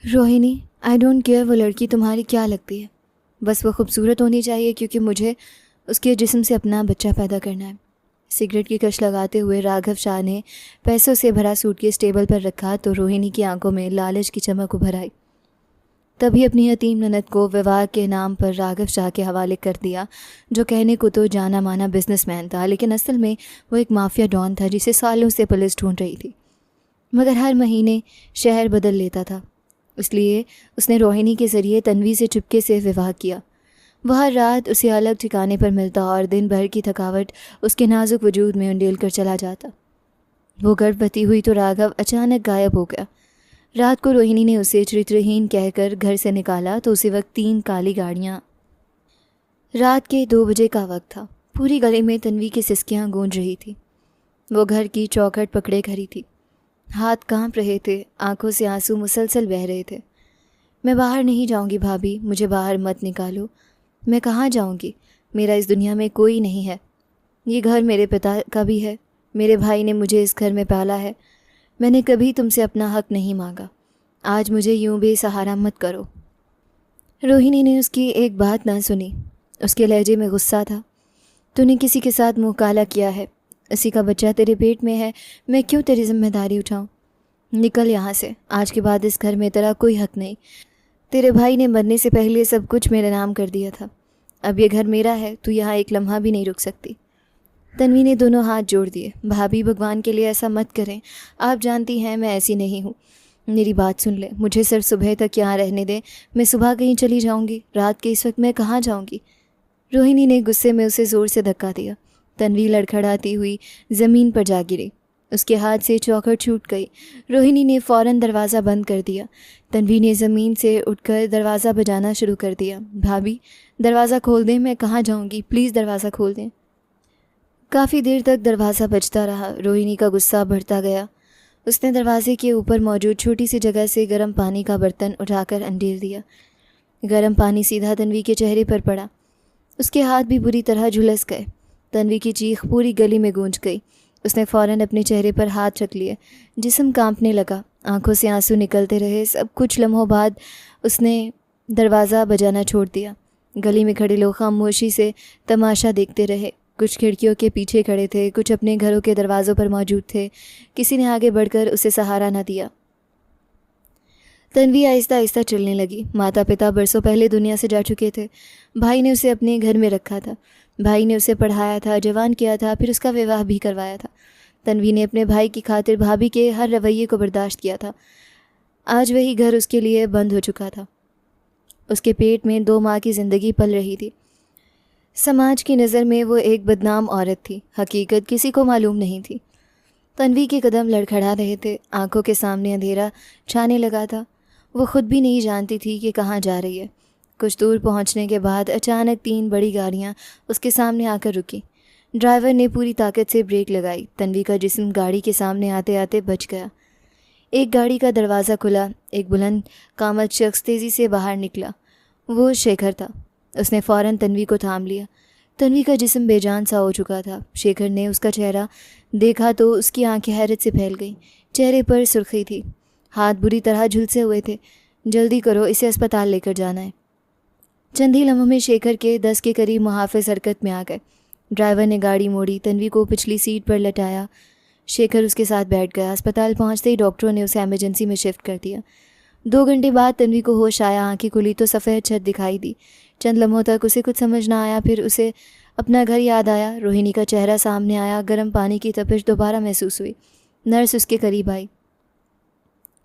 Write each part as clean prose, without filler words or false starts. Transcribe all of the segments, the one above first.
Rohini, I don't care वो लड़की तुम्हारी क्या लगती है। बस वो खूबसूरत होनी चाहिए क्योंकि मुझे उसके जिस्म से अपना बच्चा पैदा करना है। सिगरेट की कश लगाते हुए राघव शाह ने पैसों से भरा सूटकेस टेबल पर रखा तो रोहिणी की आंखों में लालच की चमक उभर आई। तभी अपनी यतीम ननद को विवाह के नाम पर राघव शाह के हवाले कर दिया, जो कहने को तो जाना माना बिजनेसमैन था, लेकिन असल में वो एक माफिया डॉन था जिसे सालों से पुलिस ढूंढ रही थी, मगर हर महीने शहर बदल लेता था। इसलिए उसने रोहिणी के ज़रिए तन्वी से चुपके से विवाह किया। वह हर रात उसे अलग ठिकाने पर मिलता और दिन भर की थकावट उसके नाजुक वजूद में उंडेल कर चला जाता। वो गर्भवती हुई तो राघव अचानक गायब हो गया। रात को रोहिणी ने उसे चरित्रहीन कहकर घर से निकाला तो उसी वक्त 3 काली गाड़ियाँ। रात के 2 बजे का वक्त था। पूरी गली में तन्वी की सिसकियाँ गूंज रही थी। वो घर की चौखट पकड़े खड़ी थी। हाथ कांप रहे थे, आंखों से आंसू मुसलसल बह रहे थे। मैं बाहर नहीं जाऊंगी भाभी, मुझे बाहर मत निकालो। मैं कहाँ जाऊंगी? मेरा इस दुनिया में कोई नहीं है। ये घर मेरे पिता का भी है। मेरे भाई ने मुझे इस घर में पाला है। मैंने कभी तुमसे अपना हक नहीं मांगा। आज मुझे यूं बेसहारा मत करो। रोहिणी ने उसकी एक बात ना सुनी। उसके लहजे में गुस्सा था। तूने किसी के साथ मुंह काला किया है। उसी का बच्चा तेरे पेट में है। मैं क्यों तेरी जिम्मेदारी उठाऊं? निकल यहाँ से। आज के बाद इस घर में तेरा कोई हक नहीं। तेरे भाई ने मरने से पहले सब कुछ मेरे नाम कर दिया था। अब ये घर मेरा है। तू यहाँ एक लम्हा भी नहीं रुक सकती। तन्वी ने दोनों हाथ जोड़ दिए। भाभी, भगवान के लिए ऐसा मत करें। आप जानती हैं मैं ऐसी नहीं हूँ। मेरी बात सुन ले। मुझे सिर्फ सुबह तक यहाँ रहने दे। मैं सुबह कहीं चली जाऊँगी। रात के इस वक्त मैं कहाँ जाऊँगी? रोहिणी ने गुस्से में उसे ज़ोर से धक्का दिया। तन्वी लड़खड़ाती हुई ज़मीन पर जा गिरी। उसके हाथ से चौखट छूट गई। रोहिणी ने फ़ौरन दरवाज़ा बंद कर दिया। तन्वी ने ज़मीन से उठकर दरवाज़ा बजाना शुरू कर दिया। भाभी, दरवाज़ा खोल दें, मैं कहाँ जाऊँगी? प्लीज़ दरवाज़ा खोल दें। काफ़ी देर तक दरवाज़ा बजता रहा। रोहिणी का गुस्सा बढ़ता गया। उसने दरवाजे के ऊपर मौजूद छोटी सी जगह से गर्म पानी का बर्तन उठाकर अंडेल दिया। गर्म पानी सीधा तन्वी के चेहरे पर पड़ा। उसके हाथ भी बुरी तरह झुलस गए। तन्वी की चीख पूरी गली में गूंज गई। उसने फ़ौरन अपने चेहरे पर हाथ रख लिए। जिस्म कांपने लगा। आंखों से आंसू निकलते रहे। सब कुछ लम्हों बाद उसने दरवाज़ा बजाना छोड़ दिया। गली में खड़े लोग खामोशी से तमाशा देखते रहे। कुछ खिड़कियों के पीछे खड़े थे, कुछ अपने घरों के दरवाज़ों पर मौजूद थे। किसी ने आगे बढ़कर उसे सहारा न दिया। तन्वी आहिस्ता आहिस्ता चलने लगी। माता पिता बरसों पहले दुनिया से जा चुके थे। भाई ने उसे अपने घर में रखा था। भाई ने उसे पढ़ाया था, जवान किया था, फिर उसका विवाह भी करवाया था। तन्वी ने अपने भाई की खातिर भाभी के हर रवैये को बर्दाश्त किया था। आज वही घर उसके लिए बंद हो चुका था। उसके पेट में 2 माह की ज़िंदगी पल रही थी। समाज की नज़र में वो एक बदनाम औरत थी। हकीकत किसी को मालूम नहीं थी। तन्वी के कदम लड़खड़ा रहे थे। आंखों के सामने अंधेरा छाने लगा था। वो खुद भी नहीं जानती थी कि कहाँ जा रही है। कुछ दूर पहुंचने के बाद अचानक 3 बड़ी गाड़ियां उसके सामने आकर रुकी। ड्राइवर ने पूरी ताकत से ब्रेक लगाई। तन्वी का जिस्म गाड़ी के सामने आते आते बच गया। एक गाड़ी का दरवाज़ा खुला। एक बुलंद कामत शख्स तेज़ी से बाहर निकला। वो शेखर था। उसने फ़ौरन तन्वी को थाम लिया। तन्वी का जिस्म बेजान सा हो चुका था। शेखर ने उसका चेहरा देखा तो उसकी आंखें हैरत से फैल गईं। चेहरे पर सुर्खी थी। हाथ बुरी तरह झुलसे हुए थे। जल्दी करो, इसे अस्पताल लेकर जाना है। चंद ही लम्हों में शेखर के 10 के करीब मुहाफिज हरकत में आ गए। ड्राइवर ने गाड़ी मोड़ी। तन्वी को पिछली सीट पर लटाया। शेखर उसके साथ बैठ गया। अस्पताल पहुंचते ही डॉक्टरों ने उसे एमरजेंसी में शिफ्ट कर दिया। 2 घंटे बाद तन्वी को होश आया। आंखें खुली तो सफ़ेद छत दिखाई दी। चंद लम्हों तक उसे कुछ समझ ना आया। फिर उसे अपना घर याद आया। रोहिणी का चेहरा सामने आया। गर्म पानी की तपिश दोबारा महसूस हुई। नर्स उसके करीब आई।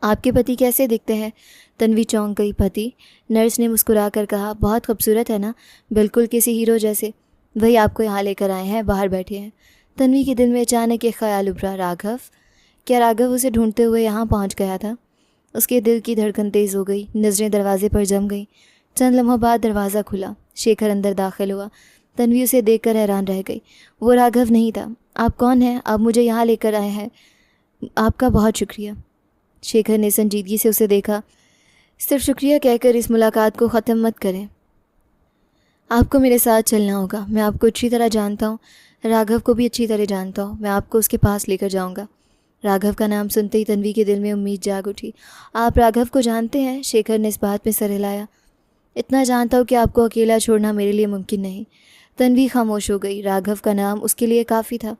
आपके पति कैसे दिखते हैं? तन्वी चौंक गई। पति? नर्स ने मुस्कुराकर कहा, बहुत खूबसूरत है ना, बिल्कुल किसी हीरो जैसे। वही आपको यहाँ लेकर आए हैं, बाहर बैठे हैं। तन्वी के दिल में अचानक एक ख्याल उभरा। राघव? क्या राघव उसे ढूंढते हुए यहाँ पहुँच गया था? उसके दिल की धड़कन तेज़ हो गई। नज़रें दरवाजे पर जम गई। चंद लम्हों बाद दरवाज़ा खुला। शेखर अंदर दाखिल हुआ। तन्वी उसे देखकर हैरान रह गई। वो राघव नहीं था। आप कौन हैं? आप मुझे यहाँ लेकर आए हैं। आपका बहुत शुक्रिया। शेखर ने संजीदगी से उसे देखा। सिर्फ शुक्रिया कहकर इस मुलाकात को ख़त्म मत करें। आपको मेरे साथ चलना होगा। मैं आपको अच्छी तरह जानता हूँ। राघव को भी अच्छी तरह जानता हूँ। मैं आपको उसके पास लेकर जाऊँगा। राघव का नाम सुनते ही तन्वी के दिल में उम्मीद जाग उठी। आप राघव को जानते हैं? शेखर ने इस बात में सर हिलाया। इतना जानता हूँ कि आपको अकेला छोड़ना मेरे लिए मुमकिन नहीं। तन्वी खामोश हो गई। राघव का नाम उसके लिए काफ़ी था।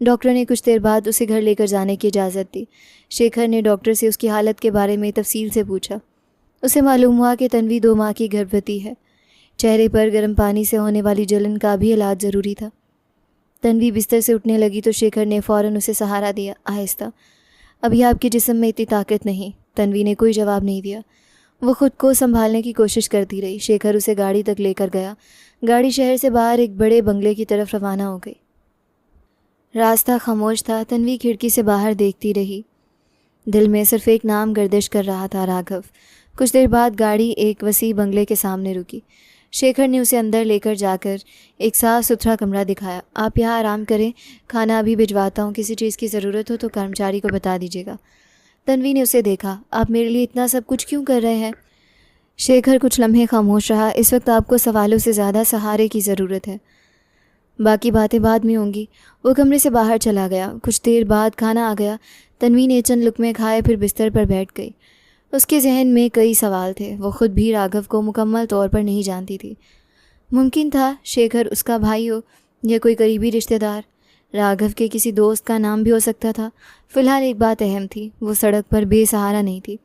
डॉक्टर ने कुछ देर बाद उसे घर लेकर जाने की इजाज़त दी। शेखर ने डॉक्टर से उसकी हालत के बारे में तफसील से पूछा। उसे मालूम हुआ कि तन्वी 2 माह की गर्भवती है। चेहरे पर गर्म पानी से होने वाली जलन का भी इलाज ज़रूरी था। तन्वी बिस्तर से उठने लगी तो शेखर ने फ़ौरन उसे सहारा दिया। आहिस्ता, अभी आपके जिस्म में इतनी ताकत नहीं। तन्वी ने कोई जवाब नहीं दिया। वो खुद को संभालने की कोशिश करती रही। शेखर उसे गाड़ी तक लेकर गया। गाड़ी शहर से बाहर एक बड़े बंगले की तरफ रवाना हो गई। रास्ता खामोश था। तन्वी खिड़की से बाहर देखती रही। दिल में सिर्फ एक नाम गर्दिश कर रहा था, राघव। कुछ देर बाद गाड़ी एक वसी बंगले के सामने रुकी। शेखर ने उसे अंदर लेकर जाकर एक साफ़ सुथरा कमरा दिखाया। आप यहाँ आराम करें, खाना अभी भिजवाता हूँ। किसी चीज़ की ज़रूरत हो तो कर्मचारी को बता दीजिएगा। तन्वी ने उसे देखा। आप मेरे लिए इतना सब कुछ क्यों कर रहे हैं? शेखर कुछ लम्हे खामोश रहा। इस वक्त आपको सवालों से ज़्यादा सहारे की ज़रूरत है। बाकी बातें बाद में होंगी। वो कमरे से बाहर चला गया। कुछ देर बाद खाना आ गया। तन्वी ने चंद लुकमे खाए, फिर बिस्तर पर बैठ गई। उसके जहन में कई सवाल थे। वो खुद भी राघव को मुकम्मल तौर पर नहीं जानती थी। मुमकिन था शेखर उसका भाई हो या कोई करीबी रिश्तेदार। राघव के किसी दोस्त का नाम भी हो सकता था। फ़िलहाल एक बात अहम थी, वो सड़क पर बेसहारा नहीं थी।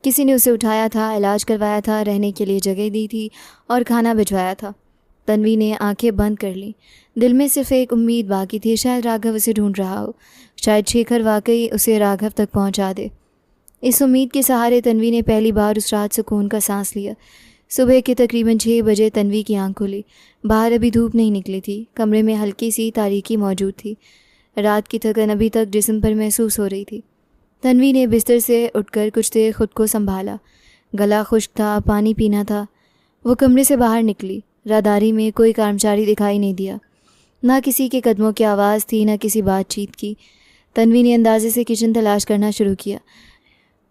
किसी ने उसे उठाया था, इलाज करवाया था, रहने के लिए जगह दी थी और खाना भिजवाया था। तन्वी ने आंखें बंद कर लीं। दिल में सिर्फ एक उम्मीद बाकी थी, शायद राघव उसे ढूंढ रहा हो। शायद शेखर वाकई उसे राघव तक पहुंचा दे। इस उम्मीद के सहारे तन्वी ने पहली बार उस रात सुकून का सांस लिया। सुबह के तकरीबन 6 बजे तन्वी की आंख खुली। बाहर अभी धूप नहीं निकली थी। कमरे में हल्की सी तारीकी मौजूद थी। रात की थकन अभी तक जिस्म पर महसूस हो रही थी। तन्वी ने बिस्तर से उठकर कुछ देर खुद को संभाला। गला खुश्क था, पानी पीना था। वो कमरे से बाहर निकली। राहदारी में कोई कर्मचारी दिखाई नहीं दिया। ना किसी के कदमों की आवाज़ थी, ना किसी बातचीत की। तन्वी ने अंदाजे से किचन तलाश करना शुरू किया।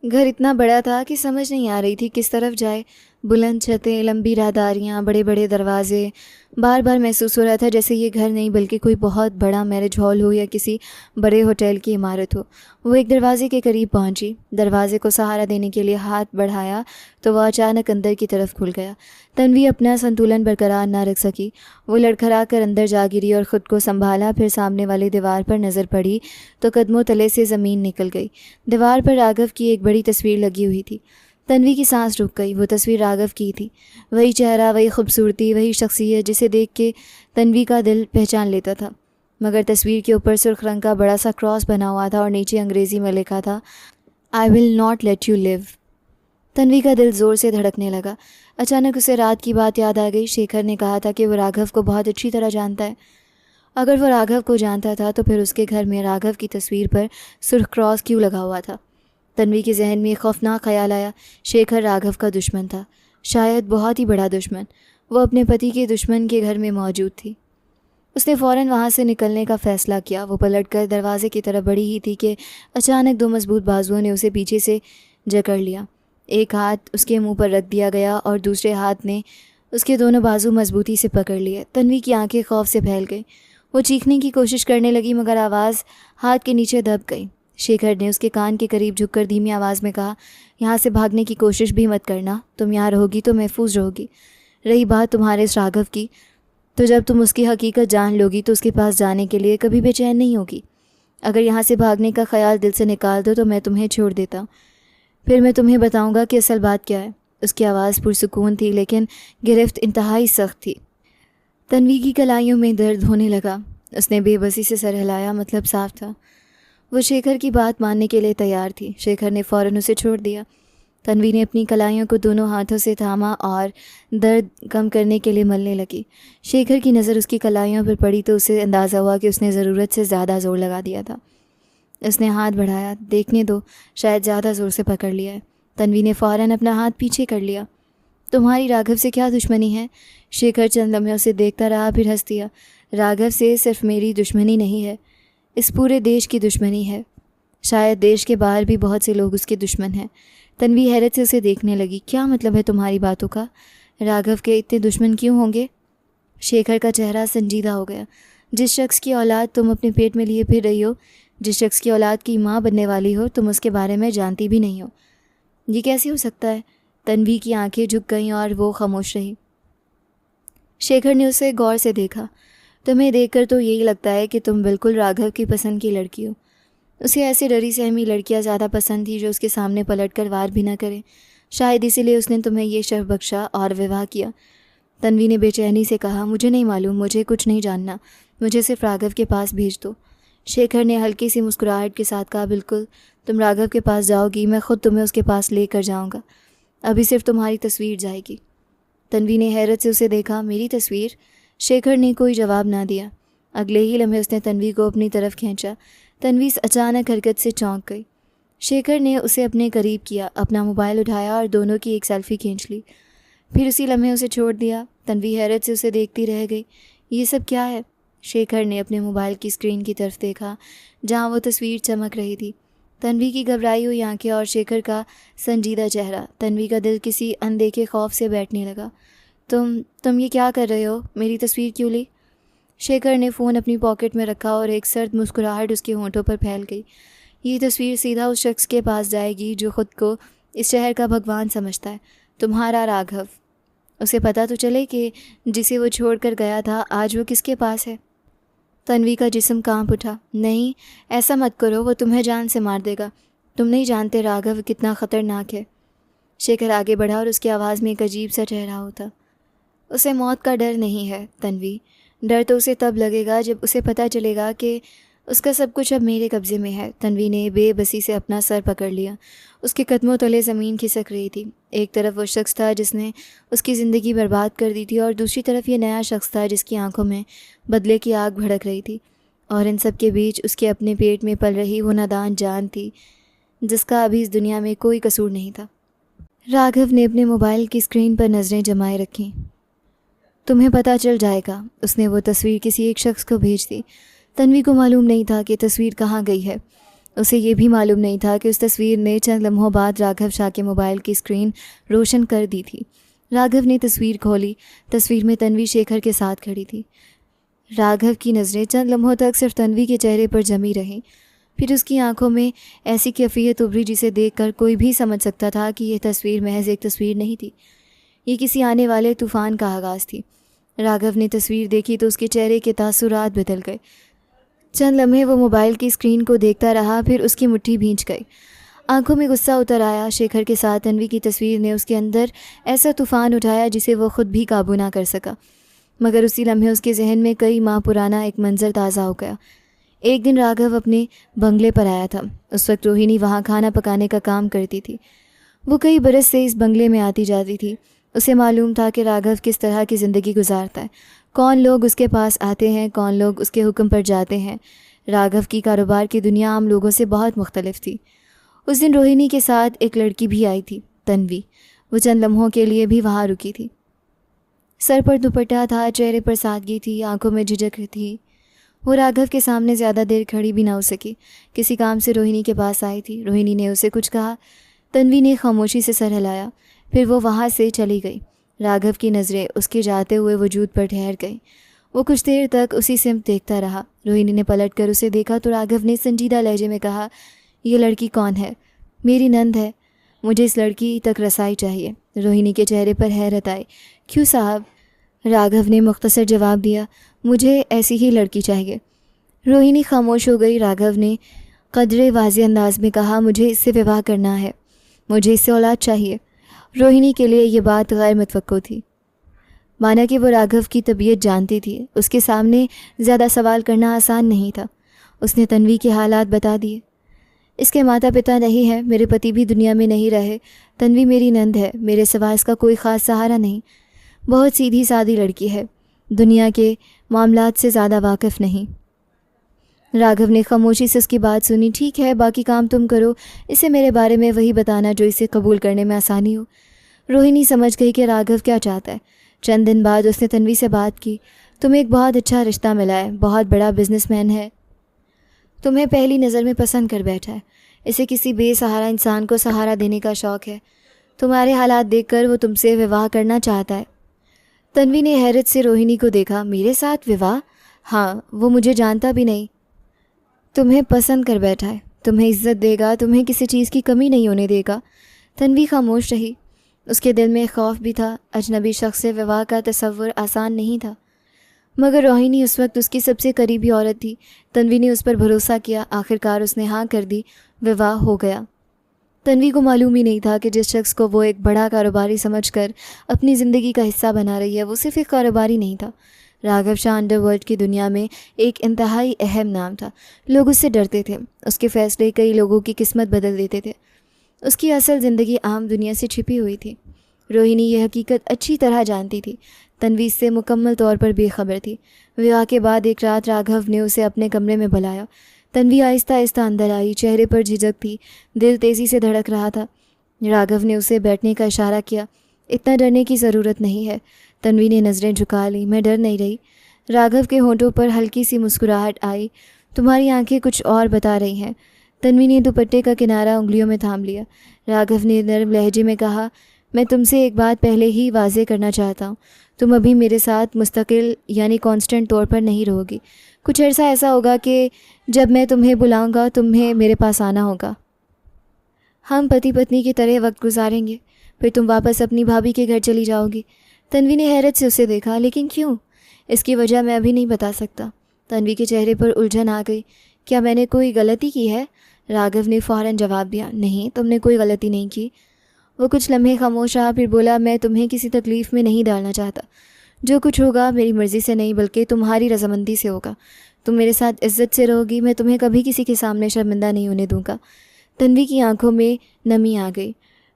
घर इतना बड़ा था कि समझ नहीं आ रही थी किस तरफ जाए। बुलंद छतें, लंबी राहदारियाँ, बड़े बड़े दरवाजे। बार बार महसूस हो रहा था जैसे ये घर नहीं बल्कि कोई बहुत बड़ा मैरिज हॉल हो या किसी बड़े होटल की इमारत हो। वो एक दरवाजे के करीब पहुंची। दरवाजे को सहारा देने के लिए हाथ बढ़ाया तो वह अचानक अंदर की तरफ खुल गया। तन्वी अपना संतुलन बरकरार ना रख सकी। वो लड़खड़ा कर अंदर जा गिरी और ख़ुद को संभाला। फिर सामने वाली दीवार पर नज़र पड़ी तो कदमों तले से ज़मीन निकल गई। दीवार पर राघव की एक बड़ी तस्वीर लगी हुई थी। तन्वी की सांस रुक गई। वो तस्वीर राघव की थी। वही चेहरा, वही खूबसूरती, वही शख्सियत जिसे देख के तन्वी का दिल पहचान लेता था। मगर तस्वीर के ऊपर सुर्ख रंग का बड़ा सा क्रॉस बना हुआ था और नीचे अंग्रेज़ी में लिखा था, I will not let you live. Tanvi का दिल ज़ोर से धड़कने लगा। अचानक उसे रात की बात याद आ गई। शेखर ने कहा था कि वो राघव को बहुत अच्छी तरह जानता है। अगर वो राघव को जानता था तो फिर उसके घर में राघव की तस्वीर पर सुर्ख क्रॉस क्यों लगा हुआ था? तन्वी के जहन में एक खौफनाक ख्याल आया। शेखर राघव का दुश्मन था, शायद बहुत ही बड़ा दुश्मन। वो अपने पति के दुश्मन के घर में मौजूद थी। उसने फ़ौरन वहाँ से निकलने का फ़ैसला किया। वो पलटकर दरवाजे की तरफ बढ़ी ही थी कि अचानक 2 मजबूत बाजुओं ने उसे पीछे से जकड़ लिया। एक हाथ उसके मुंह पर रख दिया गया और दूसरे हाथ ने उसके दोनों बाजू मजबूती से पकड़ लिए। तन्वी की आंखें खौफ से फैल गई। वो चीखने की कोशिश करने लगी मगर आवाज़ हाथ के नीचे दब गई। शेखर ने उसके कान के करीब झुककर धीमी आवाज़ में कहा, यहाँ से भागने की कोशिश भी मत करना। तुम यहाँ रहोगी तो महफूज रहोगी। रही बात तुम्हारे इस राघव की, तो जब तुम उसकी हकीकत जान लोगी तो उसके पास जाने के लिए कभी बेचैन नहीं होगी। अगर यहाँ से भागने का ख्याल दिल से निकाल दो तो मैं तुम्हें छोड़ देता। फिर मैं तुम्हें बताऊँगा कि असल बात क्या है। उसकी आवाज़ पुरसुकून थी लेकिन गिरफ्त इंतहाई सख्त थी। तन्वी की कलाइयों में दर्द होने लगा। उसने बेबसी से सर हिलाया। मतलब साफ था, वो शेखर की बात मानने के लिए तैयार थी। शेखर ने फ़ौरन उसे छोड़ दिया। तन्वी ने अपनी कलाइयों को दोनों हाथों से थामा और दर्द कम करने के लिए मलने लगी। शेखर की नज़र उसकी कलाइयों पर पड़ी तो उसे अंदाज़ा हुआ कि उसने ज़रूरत से ज़्यादा ज़ोर लगा दिया था। उसने हाथ बढ़ाया, देखने दो, शायद ज़्यादा ज़ोर से पकड़ लिया है। तन्वी ने फ़ौरन अपना हाथ पीछे कर लिया। तुम्हारी राघव से क्या दुश्मनी है? शेखर चंद लम्हे उसे देखता रहा, फिर हंस दिया। राघव से सिर्फ मेरी दुश्मनी नहीं है, इस पूरे देश की दुश्मनी है। शायद देश के बाहर भी बहुत से लोग उसके दुश्मन हैं। तन्वी हैरत से उसे देखने लगी। क्या मतलब है तुम्हारी बातों का? राघव के इतने दुश्मन क्यों होंगे? शेखर का चेहरा संजीदा हो गया। जिस शख्स की औलाद तुम अपने पेट में लिए फिर रही हो, जिस शख्स की औलाद की माँ बनने वाली हो तुम उसके बारे में जानती भी नहीं हो। ये कैसे हो सकता है? तन्वी की आंखें झुक गईं और वो खामोश रही। शेखर ने उसे गौर से देखा। तुम्हें देखकर तो यही लगता है कि तुम बिल्कुल राघव की पसंद की लड़की हो। उसे ऐसी डरी सहमी लड़कियां ज़्यादा पसंद थी जो उसके सामने पलट कर वार भी न करें। शायद इसीलिए उसने तुम्हें ये शर्फ बख्शा और विवाह किया। तन्वी ने बेचैनी से कहा, मुझे नहीं मालूम, मुझे कुछ नहीं जानना, मुझे सिर्फ राघव के पास भेज दो। शेखर ने हल्की सी मुस्कुराहट के साथ कहा, बिल्कुल, तुम राघव के पास जाओगी, मैं खुद तुम्हें उसके पास लेकर जाऊंगा। अभी सिर्फ तुम्हारी तस्वीर जाएगी। तन्वी ने हैरत से उसे देखा। मेरी तस्वीर? शेखर ने कोई जवाब ना दिया। अगले ही लम्हे उसने तन्वी को अपनी तरफ खींचा। तन्वी इस अचानक हरकत से चौंक गई। शेखर ने उसे अपने करीब किया, अपना मोबाइल उठाया और दोनों की एक सेल्फी खींच ली। फिर उसी लम्हे उसे छोड़ दिया। तन्वी हैरत से उसे देखती रह गई। ये सब क्या है? शेखर ने अपने मोबाइल की स्क्रीन की तरफ देखा जहाँ वो तस्वीर चमक रही थी। तन्वी की घबराई हुई आंखें और शेखर का संजीदा चेहरा। तन्वी का दिल किसी अनदेखे खौफ से बैठने लगा। तुम ये क्या कर रहे हो? मेरी तस्वीर क्यों ली? शेखर ने फ़ोन अपनी पॉकेट में रखा और एक सर्द मुस्कुराहट उसके होंठों पर फैल गई। ये तस्वीर सीधा उस शख्स के पास जाएगी जो ख़ुद को इस शहर का भगवान समझता है, तुम्हारा राघव। उसे पता तो चले कि जिसे वो छोड़ कर गया था आज वो किसके पास है। तन्वी का जिस्म कांप उठा। नहीं, ऐसा मत करो, वो तुम्हें जान से मार देगा। तुम नहीं जानते राघव कितना ख़तरनाक है। शेखर आगे बढ़ा और उसकी आवाज़ में एक अजीब सा ठहराव था। उसे मौत का डर नहीं है तन्वी। डर तो उसे तब लगेगा जब उसे पता चलेगा कि उसका सब कुछ अब मेरे कब्ज़े में है। तन्वी ने बेबसी से अपना सर पकड़ लिया। उसके कदमों तले ज़मीन खिसक रही थी। एक तरफ वो शख्स था जिसने उसकी ज़िंदगी बर्बाद कर दी थी और दूसरी तरफ ये नया शख्स था जिसकी आंखों में बदले की आग भड़क रही थी। और इन सब के बीच उसके अपने पेट में पल रही वो नादान जान थी जिसका अभी इस दुनिया में कोई कसूर नहीं था। राघव ने अपने मोबाइल की स्क्रीन पर नज़रें जमाए रखीं। तुम्हें पता चल जाएगा। उसने वो तस्वीर किसी एक शख्स को भेज दी। तन्वी को मालूम नहीं था कि तस्वीर कहाँ गई है। उसे ये भी मालूम नहीं था कि उस तस्वीर ने चंद लम्हों बाद राघव शाह के मोबाइल की स्क्रीन रोशन कर दी थी। राघव ने तस्वीर खोली। तस्वीर में तन्वी शेखर के साथ खड़ी थी। राघव की नज़रें चंद लम्हों तक सिर्फ तन्वी के चेहरे पर जमी रहीं। फिर उसकी आंखों में ऐसी कैफियत उभरी जिसे देखकर कोई भी समझ सकता था कि यह तस्वीर महज एक तस्वीर नहीं थी, ये किसी आने वाले तूफ़ान का आगाज़ थी। राघव ने तस्वीर देखी तो उसके चेहरे के तासुरात बदल गए। चंद लम्हे वो मोबाइल की स्क्रीन को देखता रहा, फिर उसकी मुट्ठी भींच गई। आंखों में गुस्सा उतर आया। शेखर के साथ तन्वी की तस्वीर ने उसके अंदर ऐसा तूफ़ान उठाया जिसे वो खुद भी काबू ना कर सका। मगर उसी लम्हे उसके जहन में कई माह पुराना एक मंजर ताज़ा हो गया। एक दिन राघव अपने बंगले पर आया था। उस वक्त रोहिणी वहाँ खाना पकाने का काम करती थी। वो कई बरस से इस बंगले में आती जाती थी। उसे मालूम था कि राघव किस तरह की ज़िंदगी गुजारता है, कौन लोग उसके पास आते हैं, कौन लोग उसके हुक्म पर जाते हैं। राघव की कारोबार की दुनिया आम लोगों से बहुत मुख्तलिफ थी। उस दिन रोहिणी के साथ एक लड़की भी आई थी, तन्वी। वो चंद लम्हों के लिए भी वहाँ रुकी थी। सर पर दुपट्टा था, चेहरे पर सादगी थी, आंखों में झिझक थी। वो राघव के सामने ज़्यादा देर खड़ी भी ना हो सकी। किसी काम से रोहिणी के पास आई थी। रोहिणी ने उसे कुछ कहा। तन्वी ने खामोशी से सर हिलाया। फिर वो वहाँ से चली गई। राघव की नज़रें उसके जाते हुए वजूद पर ठहर गई। वो कुछ देर तक उसी सिमत देखता रहा। रोहिणी ने पलट कर उसे देखा तो राघव ने संजीदा लहजे में कहा, ये लड़की कौन है? मेरी नंद है। मुझे इस लड़की तक रसाई चाहिए। रोहिणी के चेहरे पर हैरत आई। क्यों साहब? राघव ने मुख्तसर जवाब दिया, मुझे ऐसी ही लड़की चाहिए। रोहिणी खामोश हो गई। राघव ने कदरे वाज़े अंदाज में कहा, मुझे इससे विवाह करना है, मुझे इससे औलाद चाहिए। रोहिणी के लिए ये बात गैर मुतवक्को थी। माना कि वो राघव की तबीयत जानती थी। उसके सामने ज़्यादा सवाल करना आसान नहीं था। उसने तन्वी के हालात बता दिए। इसके माता पिता नहीं हैं, मेरे पति भी दुनिया में नहीं रहे। तन्वी मेरी नंद है, मेरे सिवा इसका कोई ख़ास सहारा नहीं। बहुत सीधी सादी लड़की है, दुनिया के मामलात से ज़्यादा वाकिफ़ नहीं। राघव ने खामोशी से उसकी बात सुनी। ठीक है, बाकी काम तुम करो, इसे मेरे बारे में वही बताना जो इसे कबूल करने में आसानी हो। रोहिणी समझ गई कि राघव क्या चाहता है। चंद दिन बाद उसने तन्वी से बात की। तुम्हें एक बहुत अच्छा रिश्ता मिला है, बहुत बड़ा बिजनेसमैन है, तुम्हें पहली नज़र में पसंद कर बैठा है। इसे किसी बेसहारा इंसान को सहारा देने का शौक़ है। तुम्हारे हालात देखकर वो तुमसे विवाह करना चाहता है। तन्वी ने हैरत से रोहिणी को देखा। मेरे साथ विवाह? हाँ, वो मुझे जानता भी नहीं। तुम्हें पसंद कर बैठा है, तुम्हें इज्जत देगा, तुम्हें किसी चीज़ की कमी नहीं होने देगा। तन्वी खामोश रही। उसके दिल में खौफ भी था। अजनबी शख्स से विवाह का तसव्वुर आसान नहीं था, मगर रोहिणी उस वक्त उसकी सबसे करीबी औरत थी। तन्वी ने उस पर भरोसा किया। आखिरकार उसने हाँ कर दी। विवाह हो गया। तन्वी को मालूम ही नहीं था कि जिस शख्स को वो एक बड़ा कारोबारी समझकर अपनी ज़िंदगी का हिस्सा बना रही है, वो सिर्फ एक कारोबारी नहीं था। राघव शाह अंडरवर्ल्ड की दुनिया में एक इंतहाई अहम नाम था। लोग उससे डरते थे। उसके फैसले कई लोगों की किस्मत बदल देते थे। उसकी असल ज़िंदगी आम दुनिया से छिपी हुई थी। रोहिणी यह हकीकत अच्छी तरह जानती थी। तन्वी इससे मुकम्मल तौर पर बेखबर थी। विवाह के बाद एक रात राघव ने उसे अपने कमरे में बुलाया। तन्वी आहिस्ता आहिस्ता अंदर आई। चेहरे पर झिझक थी, दिल तेज़ी से धड़क रहा था। राघव ने उसे बैठने का इशारा किया। इतना डरने की ज़रूरत नहीं है। तन्वी ने नज़रें झुका ली। मैं डर नहीं रही। राघव के होंठों पर हल्की सी मुस्कुराहट आई। तुम्हारी आंखें कुछ और बता रही हैं। तन्वी ने दुपट्टे का किनारा उंगलियों में थाम लिया। राघव ने नर्म लहजे में कहा, मैं तुमसे एक बात पहले ही वाज़ेह करना चाहता हूँ। तुम अभी मेरे साथ मुस्तकिल यानी कांस्टेंट तौर पर नहीं रहोगी। कुछ अर्सा ऐसा होगा कि जब मैं तुम्हें बुलाऊंगा तुम्हें मेरे पास आना होगा। हम पति पत्नी की तरह वक्त गुजारेंगे, फिर तुम वापस अपनी भाभी के घर चली जाओगी। तन्वी ने हैरत से उसे देखा। लेकिन क्यों? इसकी वजह मैं अभी नहीं बता सकता। तन्वी के चेहरे पर उलझन आ गई। क्या मैंने कोई गलती की है? राघव ने फ़ौरन जवाब दिया, नहीं, तुमने कोई गलती नहीं की। वो कुछ लम्हे खामोश रहा, फिर बोला, मैं तुम्हें किसी तकलीफ़ में नहीं डालना चाहता। जो कुछ होगा मेरी मर्ज़ी से नहीं बल्कि तुम्हारी रजामंदी से होगा। तुम मेरे साथ इज्जत से रहोगी। मैं तुम्हें कभी किसी के सामने शर्मिंदा नहीं होने दूंगा। तन्वी की आंखों में नमी आ गई।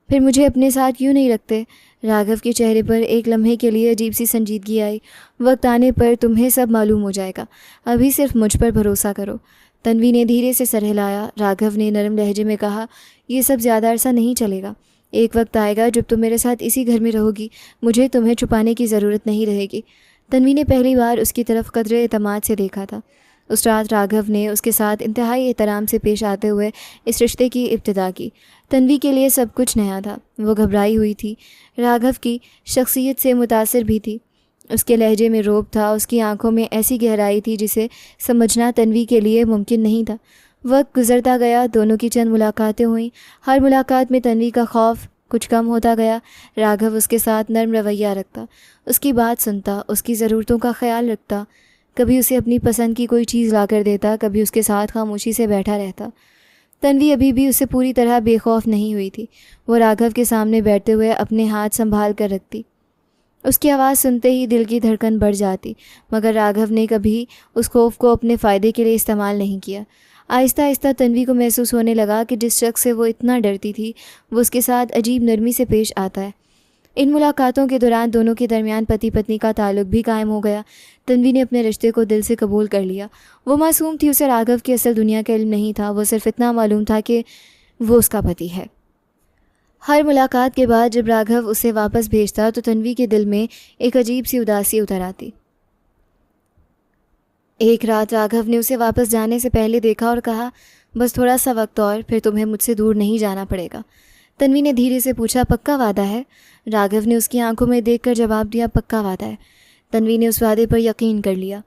फिर मुझे अपने साथ क्यों नहीं रखते? राघव के चेहरे पर एक लम्हे के लिए अजीब सी संजीदगी आई। वक्त आने पर तुम्हें सब मालूम हो जाएगा। अभी सिर्फ मुझ पर भरोसा करो। तन्वी ने धीरे से सर हिलाया। राघव ने नरम लहजे में कहा, यह सब ज़्यादा अरसा नहीं चलेगा। एक वक्त आएगा जब तुम मेरे साथ इसी घर में रहोगी। मुझे तुम्हें छुपाने की ज़रूरत नहीं रहेगी। तन्वी ने पहली बार उसकी तरफ कदरे एतमाद से देखा था। उस रात राघव ने उसके साथ इंतहाई एहतराम से पेश आते हुए इस रिश्ते की इब्तिदा की। तन्वी के लिए सब कुछ नया था। वो घबराई हुई थी। राघव की शख्सियत से मुतासिर भी थी। उसके लहजे में रोब था। उसकी आंखों में ऐसी गहराई थी जिसे समझना तन्वी के लिए मुमकिन नहीं था। वक्त गुजरता गया। दोनों की चंद मुलाकातें हुईं। हर मुलाकात में तन्वी का खौफ कुछ कम होता गया। राघव उसके साथ नर्म रवैया रखता, उसकी बात सुनता, उसकी ज़रूरतों का ख्याल रखता। कभी उसे अपनी पसंद की कोई चीज़ ला कर देता, कभी उसके साथ खामोशी से बैठा रहता। तन्वी अभी भी उससे पूरी तरह बेखौफ नहीं हुई थी। वो राघव के सामने बैठते हुए अपने हाथ संभाल कर रखती। उसकी आवाज़ सुनते ही दिल की धड़कन बढ़ जाती, मगर राघव ने कभी उस खौफ को अपने फ़ायदे के लिए इस्तेमाल नहीं किया। आहिस्ता आहिस्ता तन्वी को महसूस होने लगा कि जिस शख्स से वो इतना डरती थी वो उसके साथ अजीब नरमी से पेश आता है। इन मुलाकातों के दौरान दोनों के दरमियान पति पत्नी का ताल्लुक भी कायम हो गया। तन्वी ने अपने रिश्ते को दिल से कबूल कर लिया। वो मासूम थी। उसे राघव की असल दुनिया का इल्म नहीं था। वो सिर्फ इतना मालूम था कि वो उसका पति है। हर मुलाकात के बाद जब राघव उसे वापस भेजता तो तन्वी के दिल में एक अजीब सी उदासी उतर आती। एक रात राघव ने उसे वापस जाने से पहले देखा और कहा, बस थोड़ा सा वक्त और, फिर तुम्हें मुझसे दूर नहीं जाना पड़ेगा। तन्वी ने धीरे से पूछा, पक्का वादा है? राघव ने उसकी आंखों में देखकर जवाब दिया, पक्का वादा है। तन्वी ने उस वादे पर यकीन कर लिया।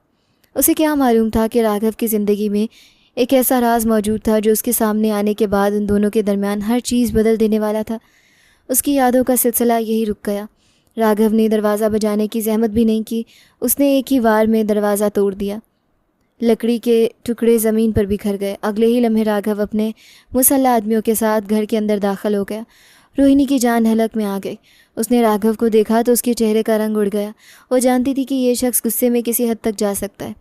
उसे क्या मालूम था कि राघव की ज़िंदगी में एक ऐसा राज मौजूद था जो उसके सामने आने के बाद उन दोनों के दरमियान हर चीज़ बदल देने वाला था। उसकी यादों का सिलसिला यही रुक गया। राघव ने दरवाज़ा बजाने की जहमत भी नहीं की। उसने एक ही वार में दरवाज़ा तोड़ दिया। लकड़ी के टुकड़े ज़मीन पर बिखर गए। अगले ही लम्हे राघव अपने मुसल्लह आदमियों के साथ घर के अंदर दाखिल हो गया। रोहिणी की जान हलक में आ गई। उसने राघव को देखा तो उसके चेहरे का रंग उड़ गया। वो जानती थी कि ये शख्स गुस्से में किसी हद तक जा सकता है।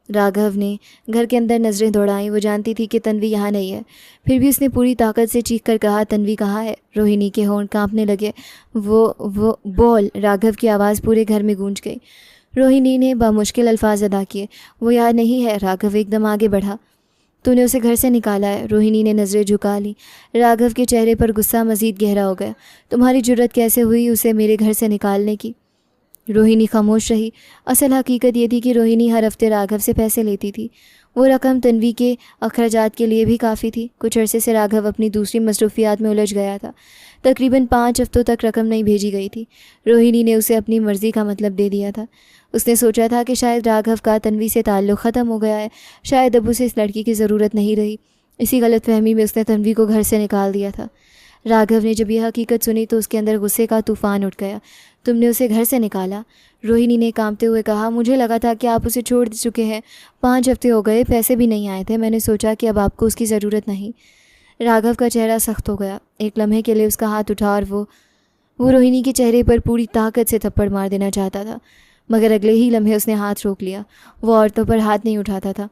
राघव ने घर के अंदर नज़रें दौड़ाईं। वो जानती थी कि तन्वी यहाँ नहीं है, फिर भी उसने पूरी ताकत से चीख कर कहा, तन्वी कहाँ है? रोहिणी के होंठ कांपने लगे। वो बोल। राघव की आवाज़ पूरे घर में गूंज गई। रोहिणी ने बामुश्किल अल्फाज अदा किए, वो यहाँ नहीं है। राघव एकदम आगे बढ़ा। तूने उसे घर से निकाला है। रोहिणी ने नज़रें झुका ली। राघव के चेहरे पर गुस्सा मज़ीद गहरा हो गया। तुम्हारी जुर्रत कैसे हुई उसे मेरे घर से निकालने की? रोहिणी खामोश रही। असल हकीकत ये थी कि रोहिणी हर हफ्ते राघव से पैसे लेती थी। वो रकम तन्वी के अखराजात के लिए भी काफ़ी थी। कुछ अरसे से राघव अपनी दूसरी मसरूफियात में उलझ गया था। तकरीबन 5 हफ्तों तक रकम नहीं भेजी गई थी। रोहिणी ने उसे अपनी मर्ज़ी का मतलब दे दिया था। उसने सोचा था कि शायद राघव का तन्वी से ताल्लुक़ ख़त्म हो गया है, शायद अब उसे इस लड़की की ज़रूरत नहीं रही। इसी गलतफहमी में उसने तन्वी को घर से निकाल दिया था। राघव ने जब यह हकीकत सुनी तो उसके अंदर गुस्से का तूफ़ान उठ गया। तुमने उसे घर से निकाला? रोहिणी ने कांपते हुए कहा। मुझे लगा था कि आप उसे छोड़ चुके हैं। 5 हफ्ते हो गए, पैसे भी नहीं आए थे। मैंने सोचा कि अब आपको उसकी ज़रूरत नहीं। राघव का चेहरा सख्त हो गया। एक लम्हे के लिए उसका हाथ उठा और वो रोहिणी के चेहरे पर पूरी ताकत से थप्पड़ मार देना चाहता था, मगर अगले ही लम्हे उसने हाथ रोक लिया। वो औरतों पर हाथ नहीं उठाता था।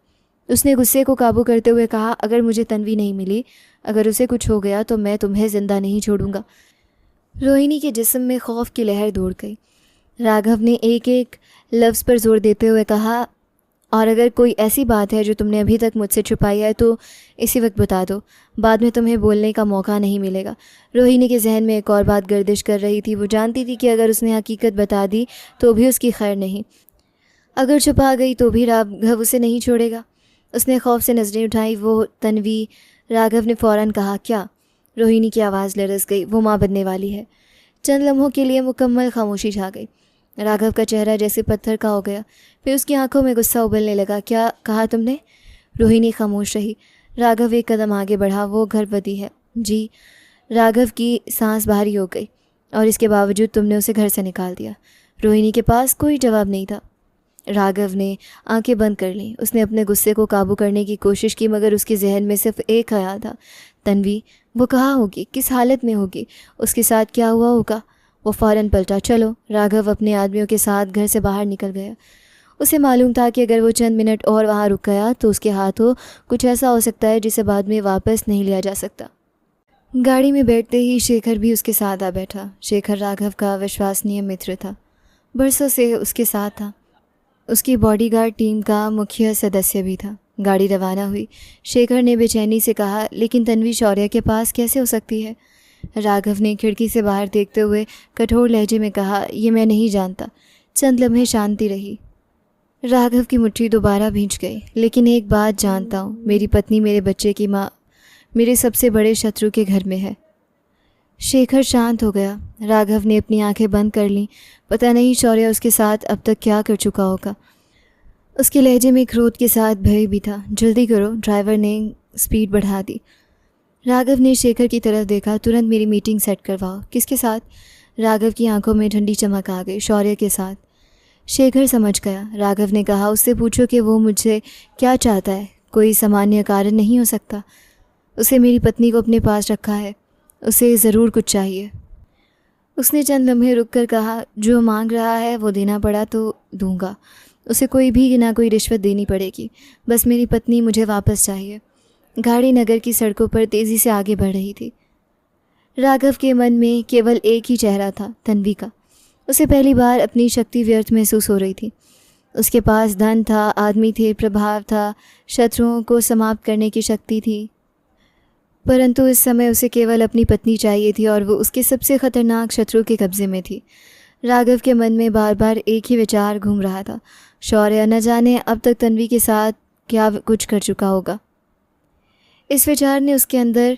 उसने गुस्से को काबू करते हुए कहा, अगर मुझे तन्वी नहीं मिली, अगर उसे कुछ हो गया तो मैं तुम्हें ज़िंदा नहीं छोड़ूंगा। रोहिणी के जिस्म में खौफ की लहर दौड़ गई। राघव ने एक एक लफ्ज़ पर जोर देते हुए कहा, और अगर कोई ऐसी बात है जो तुमने अभी तक मुझसे छुपाई है तो इसी वक्त बता दो, बाद में तुम्हें बोलने का मौका नहीं मिलेगा। रोहिणी के जहन में एक और बात गर्दिश कर रही थी। वो जानती थी कि अगर उसने हकीकत बता दी तो भी उसकी खैर नहीं, अगर छुपा गई तो भी राघव उसे नहीं छोड़ेगा। उसने खौफ से नज़रें उठाई। वो तन्वी। राघव ने फ़ौरन कहा, क्या? रोहिणी की आवाज़ लरस गई। वो माँ बनने वाली है। चंद लम्हों के लिए मुकम्मल खामोशी छा गई। राघव का चेहरा जैसे पत्थर का हो गया। फिर उसकी आंखों में गुस्सा उबलने लगा। क्या कहा तुमने? रोहिणी खामोश रही। राघव एक कदम आगे बढ़ा। वो गर्भवती है। जी। राघव की सांस भारी हो गई। और इसके बावजूद तुमने उसे घर से निकाल दिया? रोहिणी के पास कोई जवाब नहीं था। राघव ने आंखें बंद कर लीं। उसने अपने गुस्से को काबू करने की कोशिश की, मगर उसके जहन में सिर्फ एक ख्याल था, तन्वी। वो कहाँ होगी, किस हालत में होगी, उसके साथ क्या हुआ होगा। वो फ़ौरन पलटा। चलो। राघव अपने आदमियों के साथ घर से बाहर निकल गया। उसे मालूम था कि अगर वो चंद मिनट और वहाँ रुक गया तो उसके हाथों कुछ ऐसा हो सकता है जिसे बाद में वापस नहीं लिया जा सकता। गाड़ी में बैठते ही शेखर भी उसके साथ आ बैठा। शेखर राघव का विश्वसनीय मित्र था, बरसों से उसके साथ था, उसकी बॉडीगार्ड टीम का मुख्य सदस्य भी था। गाड़ी रवाना हुई। शेखर ने बेचैनी से कहा, लेकिन तन्वी शौर्य के पास कैसे हो सकती है? राघव ने खिड़की से बाहर देखते हुए कठोर लहजे में कहा, ये मैं नहीं जानता। चंद लम्हे शांति रही। राघव की मुट्ठी दोबारा भींच गई। लेकिन एक बात जानता हूँ, मेरी पत्नी, मेरे बच्चे की माँ, मेरे सबसे बड़े शत्रु के घर में है। शेखर शांत हो गया। राघव ने अपनी आंखें बंद कर लीं। पता नहीं शौर्य उसके साथ अब तक क्या कर चुका होगा। उसके लहजे में क्रोध के साथ भय भी था। जल्दी करो। ड्राइवर ने स्पीड बढ़ा दी। राघव ने शेखर की तरफ देखा। तुरंत मेरी मीटिंग सेट करवाओ। किसके साथ? राघव की आंखों में ठंडी चमक आ गई। शौर्य के साथ। शेखर समझ गया। राघव ने कहा, उससे पूछो कि वो मुझसे क्या चाहता है। कोई सामान्य कारण नहीं हो सकता। उसे मेरी पत्नी को अपने पास रखा है। उसे ज़रूर कुछ चाहिए। उसने चंद लम्हे रुक कर कहा, जो मांग रहा है वो देना पड़ा तो दूंगा। उसे कोई भी ना कोई रिश्वत देनी पड़ेगी। बस मेरी पत्नी मुझे वापस चाहिए। गाड़ी नगर की सड़कों पर तेज़ी से आगे बढ़ रही थी। राघव के मन में केवल एक ही चेहरा था, तन्वी का। उसे पहली बार अपनी शक्ति व्यर्थ महसूस हो रही थी। उसके पास धन था, आदमी थे, प्रभाव था, शत्रुओं को समाप्त करने की शक्ति थी, परंतु इस समय उसे केवल अपनी पत्नी चाहिए थी और वो उसके सबसे ख़तरनाक शत्रु के कब्ज़े में थी। राघव के मन में बार बार एक ही विचार घूम रहा था, शौर्य न जाने अब तक तन्वी के साथ क्या कुछ कर चुका होगा। इस विचार ने उसके अंदर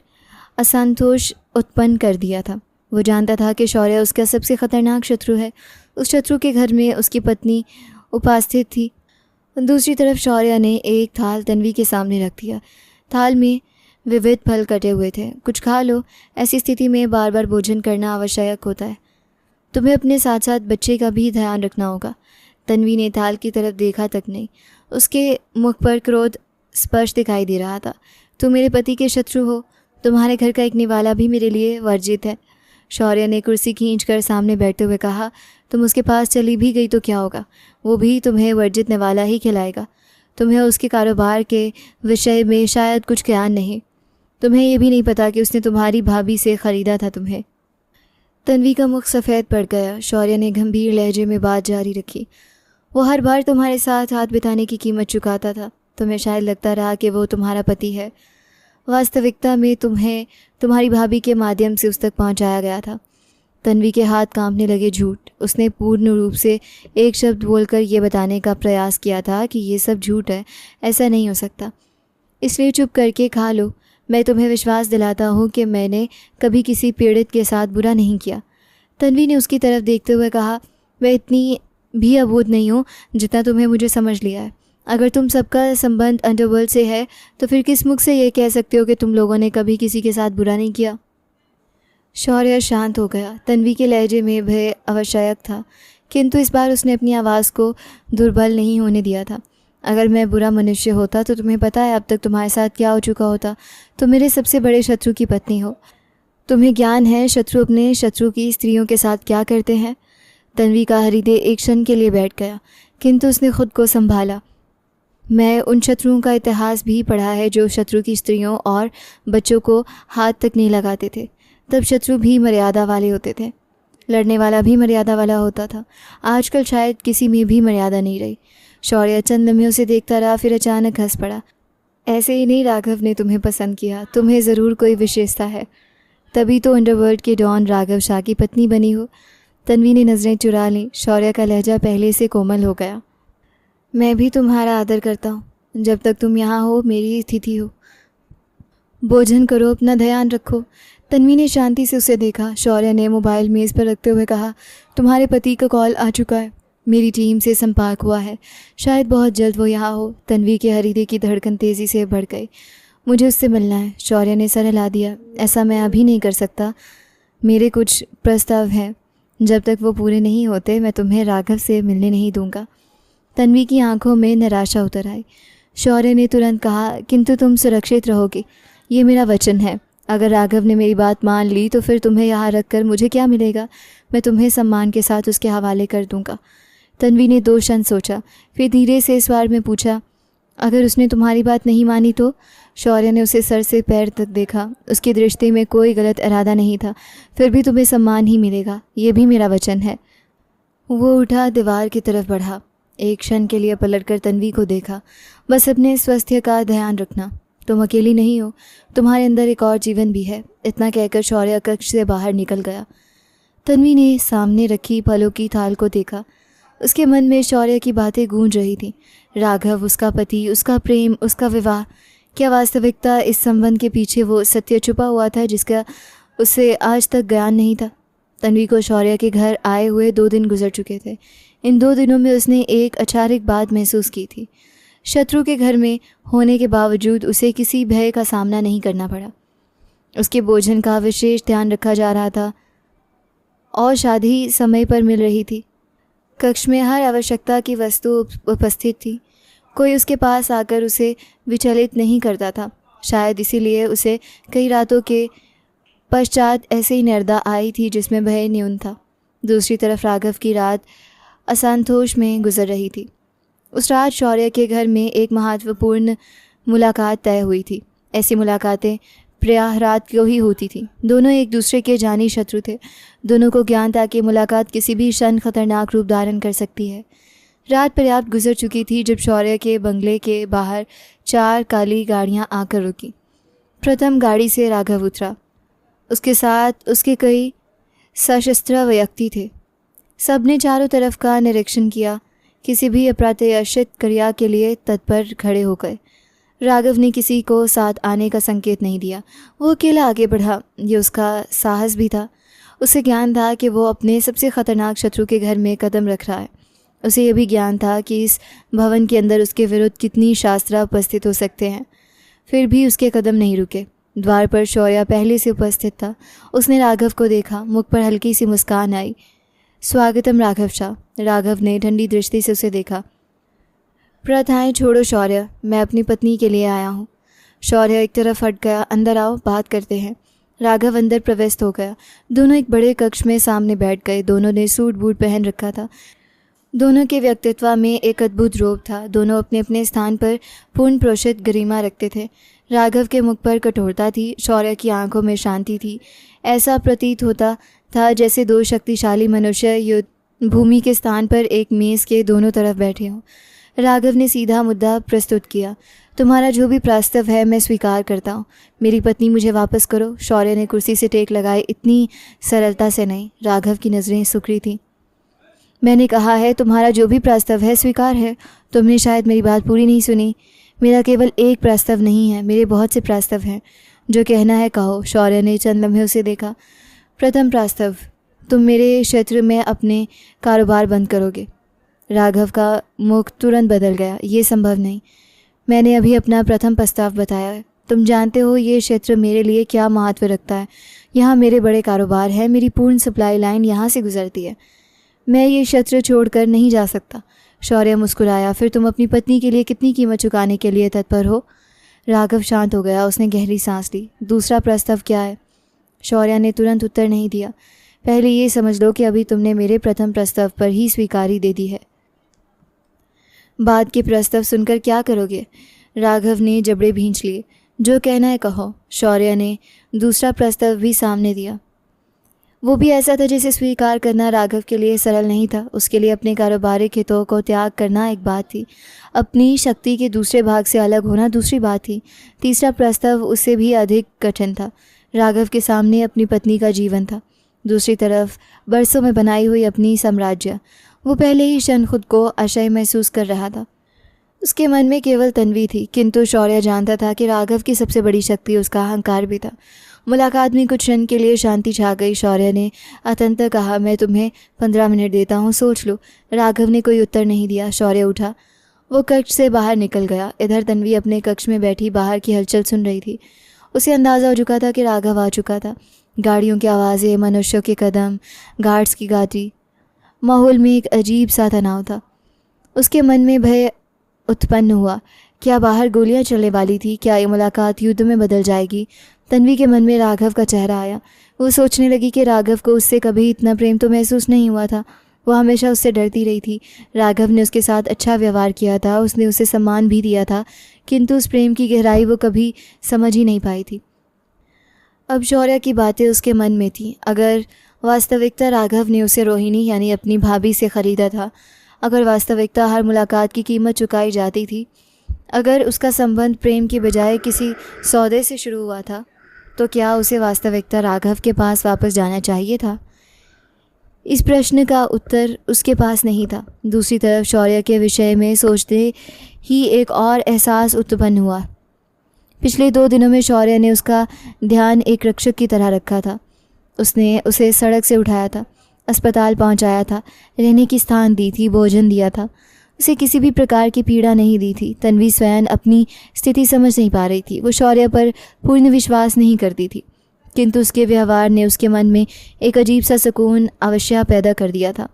असंतोष उत्पन्न कर दिया था। वो जानता था कि शौर्य उसका सबसे ख़तरनाक शत्रु है। उस शत्रु के घर में उसकी पत्नी उपस्थित थी। दूसरी तरफ शौर्य ने एक थाल तन्वी के सामने रख दिया। थाल में विविध फल कटे हुए थे। कुछ खा लो। ऐसी स्थिति में बार बार भोजन करना आवश्यक होता है। तुम्हें अपने साथ साथ बच्चे का भी ध्यान रखना होगा। तन्वी ने थाल की तरफ देखा तक नहीं। उसके मुख पर क्रोध स्पष्ट दिखाई दे रहा था। तुम मेरे पति के शत्रु हो। तुम्हारे घर का एक निवाला भी मेरे लिए वर्जित है। शौर्य ने कुर्सी खींचकर सामने बैठते हुए कहा, तुम उसके पास चली भी गई तो क्या होगा? वो भी तुम्हें वर्जित निवाला ही खिलाएगा। तुम्हें उसके कारोबार के विषय में शायद कुछ ज्ञान नहीं। तुम्हें ये भी नहीं पता कि उसने तुम्हारी भाभी से ख़रीदा था तुम्हें। तन्वी का मुख सफ़ेद पड़ गया। शौर्य ने गंभीर लहजे में बात जारी रखी। वो हर बार तुम्हारे साथ हाथ बिताने की कीमत चुकाता था। तुम्हें शायद लगता रहा कि वो तुम्हारा पति है। वास्तविकता में तुम्हें तुम्हारी भाभी के माध्यम से उस तक पहुंचाया गया था। तन्वी के हाथ कांपने लगे। झूठ। उसने पूर्ण रूप से एक शब्द बोलकर ये बताने का प्रयास किया था कि ये सब झूठ है, ऐसा नहीं हो सकता। इसलिए चुप करके खा लो। मैं तुम्हें विश्वास दिलाता हूँ कि मैंने कभी किसी पीड़ित के साथ बुरा नहीं किया। तन्वी ने उसकी तरफ देखते हुए कहा, मैं इतनी भी अबोध नहीं हो जितना तुम्हें मुझे समझ लिया है। अगर तुम सबका संबंध अंडरवर्ल्ड से है तो फिर किस मुख से ये कह सकते हो कि तुम लोगों ने कभी किसी के साथ बुरा नहीं किया? शौर्य शांत हो गया। तन्वी के लहजे में भय आवश्यक था, किंतु इस बार उसने अपनी आवाज़ को दुर्बल नहीं होने दिया था। अगर मैं बुरा मनुष्य होता तो तुम्हें पता है अब तक तुम्हारे साथ क्या हो चुका होता। तुम मेरे सबसे बड़े शत्रु की पत्नी हो। तुम्हें ज्ञान है शत्रु अपने शत्रु की स्त्रियों के साथ क्या करते हैं? तन्वी का हृदय एक क्षण के लिए बैठ गया, किंतु उसने खुद को संभाला। मैं उन शत्रुओं का इतिहास भी पढ़ा है जो शत्रु की स्त्रियों और बच्चों को हाथ तक नहीं लगाते थे। तब शत्रु भी मर्यादा वाले होते थे, लड़ने वाला भी मर्यादा वाला होता था। आजकल शायद किसी में भी मर्यादा नहीं रही। शौर्य चंद लम्हे उसे देखता रहा, फिर अचानक हंस पड़ा। ऐसे ही नहीं राघव ने तुम्हें पसंद किया, तुम्हें ज़रूर कोई विशेषता है, तभी तो अंडरवर्ल्ड के डॉन राघव शाह की पत्नी बनी हो। तन्वी ने नज़रें चुरा लीं। शौर्य का लहजा पहले से कोमल हो गया। मैं भी तुम्हारा आदर करता हूँ, जब तक तुम यहाँ हो मेरी स्थिति हो। भोजन करो, अपना ध्यान रखो। तन्वी ने शांति से उसे देखा। शौर्य ने मोबाइल मेज़ पर रखते हुए कहा, तुम्हारे पति का कॉल आ चुका है, मेरी टीम से संपर्क हुआ है, शायद बहुत जल्द वो यहाँ हो। तन्वी के हृदय की धड़कन तेज़ी से बढ़ गई। मुझे उससे मिलना है। शौर्य ने सर हिला दिया। ऐसा मैं अभी नहीं कर सकता, मेरे कुछ प्रस्ताव हैं, जब तक वो पूरे नहीं होते मैं तुम्हें राघव से मिलने नहीं दूंगा। तन्वी की आंखों में निराशा उतर आई। शौर्य ने तुरंत कहा, किंतु तुम सुरक्षित रहोगे, ये मेरा वचन है। अगर राघव ने मेरी बात मान ली तो फिर तुम्हें यहाँ रखकर मुझे क्या मिलेगा? मैं तुम्हें सम्मान के साथ उसके हवाले कर दूंगा। तन्वी ने 2 क्षण सोचा, फिर धीरे से स्वर में पूछा, अगर उसने तुम्हारी बात नहीं मानी तो? शौर्य ने उसे सर से पैर तक देखा। उसकी दृष्टि में कोई गलत इरादा नहीं था। फिर भी तुम्हें सम्मान ही मिलेगा, ये भी मेरा वचन है। वो उठा, दीवार की तरफ बढ़ा। एक क्षण के लिए पलटकर तन्वी को देखा। बस अपने स्वास्थ्य का ध्यान रखना, तुम अकेली नहीं हो, तुम्हारे अंदर एक और जीवन भी है। इतना कहकर शौर्य कक्ष से बाहर निकल गया। तन्वी ने सामने रखी फलों की थाल को देखा। उसके मन में शौर्य की बातें गूंज रही थीं। राघव, उसका पति, उसका प्रेम, उसका विवाह। क्या वास्तविकता इस संबंध के पीछे वो सत्य छुपा हुआ था जिसका उसे आज तक ज्ञान नहीं था? तन्वी को शौर्य के घर आए हुए 2 दिन गुजर चुके थे। इन 2 दिनों में उसने एक अचानक बात महसूस की थी। शत्रु के घर में होने के बावजूद उसे किसी भय का सामना नहीं करना पड़ा। उसके भोजन का विशेष ध्यान रखा जा रहा था और शादी समय पर मिल रही थी। कक्ष में हर आवश्यकता की वस्तु उपस्थित थी। कोई उसके पास आकर उसे विचलित नहीं करता था। शायद इसीलिए उसे कई रातों के पश्चात ऐसे ही निर्दा आई थी जिसमें भय न्यून था। दूसरी तरफ राघव की रात असंतोष में गुजर रही थी। उस रात शौर्य के घर में एक महत्वपूर्ण मुलाकात तय हुई थी। ऐसी मुलाकातें प्रायः रात को ही होती थी। दोनों एक दूसरे के जानी शत्रु थे। दोनों को ज्ञान था कि मुलाकात किसी भी क्षण खतरनाक रूप धारण कर सकती है। रात पर्याप्त गुजर चुकी थी जब शौर्य के बंगले के बाहर 4 काली गाड़ियां आकर रुकी। प्रथम गाड़ी से राघव उतरा। उसके साथ उसके कई सशस्त्र व्यक्ति थे। सबने चारों तरफ का निरीक्षण किया, किसी भी अप्रत्याशित क्रिया के लिए तत्पर खड़े हो गए। राघव ने किसी को साथ आने का संकेत नहीं दिया। वो अकेला आगे बढ़ा। ये उसका साहस भी था। उसे ज्ञान था कि वो अपने सबसे खतरनाक शत्रु के घर में कदम रख रहा है। उसे यह भी ज्ञान था कि इस भवन के अंदर उसके विरुद्ध कितनी शास्त्रा उपस्थित हो सकते हैं। फिर भी उसके कदम नहीं रुके। द्वार पर शौर्य पहले से उपस्थित था। उसने राघव को देखा। मुख पर हल्की सी मुस्कान आई। स्वागतम राघव शाह। राघव ने ठंडी दृष्टि से उसे देखा। प्रथाएं छोड़ो शौर्य, मैं अपनी पत्नी के लिए आया हूँ। शौर्य एक तरफ हट गया। अंदर आओ, बात करते हैं। राघव अंदर प्रविष्ट हो गया। दोनों एक बड़े कक्ष में सामने बैठ गए। दोनों ने सूट बूट पहन रखा था। दोनों के व्यक्तित्व में एक अद्भुत रोब था। दोनों अपने अपने स्थान पर पूर्ण प्रोषित गरिमा रखते थे। राघव के मुख पर कठोरता थी, शौर्य की आंखों में शांति थी। ऐसा प्रतीत होता था जैसे 2 शक्तिशाली मनुष्य युद्ध भूमि के स्थान पर एक मेज़ के दोनों तरफ बैठे हों। राघव ने सीधा मुद्दा प्रस्तुत किया। तुम्हारा जो भी प्रस्ताव है मैं स्वीकार करता हूँ। मेरी पत्नी मुझे वापस करो। शौर्य ने कुर्सी से टेक लगाई। इतनी सरलता से नहीं। राघव की नज़रें सुखरी थीं। मैंने कहा है तुम्हारा जो भी प्रस्ताव है स्वीकार है। तुमने शायद मेरी बात पूरी नहीं सुनी। मेरा केवल एक प्रस्ताव नहीं है, मेरे बहुत से प्रस्ताव हैं। जो कहना है कहो। शौर्य ने चंद लम्हे उसे देखा। प्रथम प्रस्ताव, तुम मेरे क्षेत्र में अपने कारोबार बंद करोगे। राघव का मुख तुरंत बदल गया। ये संभव नहीं। मैंने अभी अपना प्रथम प्रस्ताव बताया है। तुम जानते हो ये क्षेत्र मेरे लिए क्या महत्व रखता है। यहाँ मेरे बड़े कारोबार हैं, मेरी पूर्ण सप्लाई लाइन यहाँ से गुजरती है। मैं ये क्षेत्र छोड़कर नहीं जा सकता। शौर्य मुस्कुराया। फिर तुम अपनी पत्नी के लिए कितनी कीमत चुकाने के लिए तत्पर हो? राघव शांत हो गया। उसने गहरी सांस ली। दूसरा प्रस्ताव क्या है? शौर्य ने तुरंत उत्तर नहीं दिया। पहले ये समझ लो कि अभी तुमने मेरे प्रथम प्रस्ताव पर ही स्वीकारी दे दी है। बाद के प्रस्ताव सुनकर क्या करोगे? राघव ने जबड़े भींच लिए। जो कहना है कहो। शौर्य ने दूसरा प्रस्ताव भी सामने दिया। वो भी ऐसा था जिसे स्वीकार करना राघव के लिए सरल नहीं था। उसके लिए अपने कारोबारिक हितों को त्याग करना एक बात थी, अपनी शक्ति के दूसरे भाग से अलग होना दूसरी बात थी। तीसरा प्रस्ताव उससे भी अधिक कठिन था। राघव के सामने अपनी पत्नी का जीवन था, दूसरी तरफ बरसों में बनाई हुई अपनी साम्राज्य। वो पहले ही क्षण खुद को असह्य महसूस कर रहा था। उसके मन में केवल तन्वी थी, किंतु शौर्य जानता था कि राघव की सबसे बड़ी शक्ति उसका अहंकार भी था। मुलाकात में कुछ क्षण के लिए शांति छा गई। शौर्य ने अतंत कहा, मैं तुम्हें 15 मिनट देता हूँ, सोच लो। राघव ने कोई उत्तर नहीं दिया। शौर्य उठा। वो कक्ष से बाहर निकल गया। इधर तन्वी अपने कक्ष में बैठी बाहर की हलचल सुन रही थी। उसे अंदाज़ा हो चुका था कि राघव आ चुका था। गाड़ियों की आवाज़ें, मनुष्यों के कदम, गार्ड्स की गाड़ी, माहौल में एक अजीब सा तनाव था। उसके मन में भय उत्पन्न हुआ। क्या बाहर गोलियां चलने वाली थी? क्या ये मुलाकात युद्ध में बदल जाएगी? तन्वी के मन में राघव का चेहरा आया। वो सोचने लगी कि राघव को उससे कभी इतना प्रेम तो महसूस नहीं हुआ था। वो हमेशा उससे डरती रही थी। राघव ने उसके साथ अच्छा व्यवहार किया था, उसने उसे सम्मान भी दिया था, किंतु उस प्रेम की गहराई वो कभी समझ ही नहीं पाई थी। अब शौर्य की बातें उसके मन में थीं। अगर वास्तविकता राघव ने उसे रोहिणी यानी अपनी भाभी से ख़रीदा था, अगर वास्तविकता हर मुलाकात की कीमत चुकाई जाती थी, अगर उसका संबंध प्रेम की बजाय किसी सौदे से शुरू हुआ था, तो क्या उसे वास्तविकता राघव के पास वापस जाना चाहिए था? इस प्रश्न का उत्तर उसके पास नहीं था। दूसरी तरफ शौर्य के विषय में सोचते ही एक और एहसास उत्पन्न हुआ। पिछले 2 दिनों में शौर्य ने उसका ध्यान एक रक्षक की तरह रखा था। उसने उसे सड़क से उठाया था, अस्पताल पहुंचाया था, रहने की स्थान दी थी, भोजन दिया था। उसे किसी भी प्रकार की पीड़ा नहीं दी थी। तन्वी स्वयं अपनी स्थिति समझ नहीं पा रही थी। वो शौर्य पर पूर्ण विश्वास नहीं करती थी, किंतु उसके व्यवहार ने उसके मन में एक अजीब सा सुकून अवश्य पैदा कर दिया था।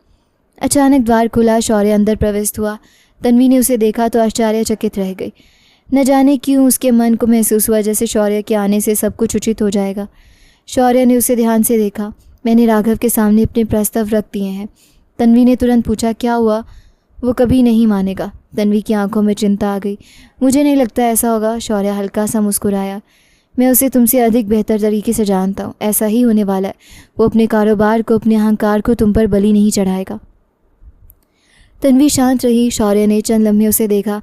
अचानक द्वार खुला। शौर्य अंदर प्रविष्ट हुआ। तन्वी ने उसे देखा तो आश्चर्यचकित रह गई। न जाने क्यों उसके मन को महसूस हुआ जैसे शौर्य के आने से सब कुछ उचित हो जाएगा। शौर्य ने उसे ध्यान से देखा। मैंने राघव के सामने अपने प्रस्ताव रख दिए हैं। तन्वी ने तुरंत पूछा, क्या हुआ? वो कभी नहीं मानेगा। तन्वी की आंखों में चिंता आ गई। मुझे नहीं लगता ऐसा होगा। शौर्य हल्का सा मुस्कुराया। मैं उसे तुमसे अधिक बेहतर तरीके से जानता हूँ। ऐसा ही होने वाला है। वो अपने कारोबार को, अपने अहंकार को तुम पर बलि नहीं चढ़ाएगा। तन्वी शांत रही। शौर्य ने चंद लम्हे उसे देखा।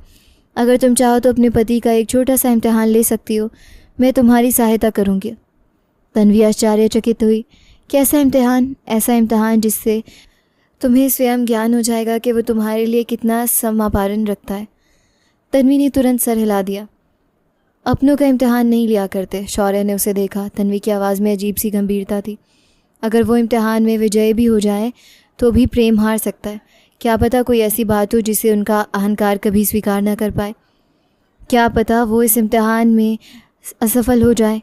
अगर तुम चाहो तो अपने पति का एक छोटा सा इम्तिहान ले सकती हो। मैं तुम्हारी सहायता करूँगी। तन्वी आश्चर्यचकित हुई। कैसा इम्तिहान? ऐसा इम्तिहान जिससे तुम्हें स्वयं ज्ञान हो जाएगा कि वो तुम्हारे लिए कितना समापारण रखता है। तन्वी ने तुरंत सर हिला दिया। अपनों का इम्तिहान नहीं लिया करते। शौर्य ने उसे देखा। तन्वी की आवाज़ में अजीब सी गंभीरता थी। अगर वो इम्तिहान में विजयी भी हो जाए तो भी प्रेम हार सकता है। क्या पता कोई ऐसी बात हो जिसे उनका अहंकार कभी स्वीकार न कर पाए। क्या पता वो इस इम्तिहान में असफल हो जाए।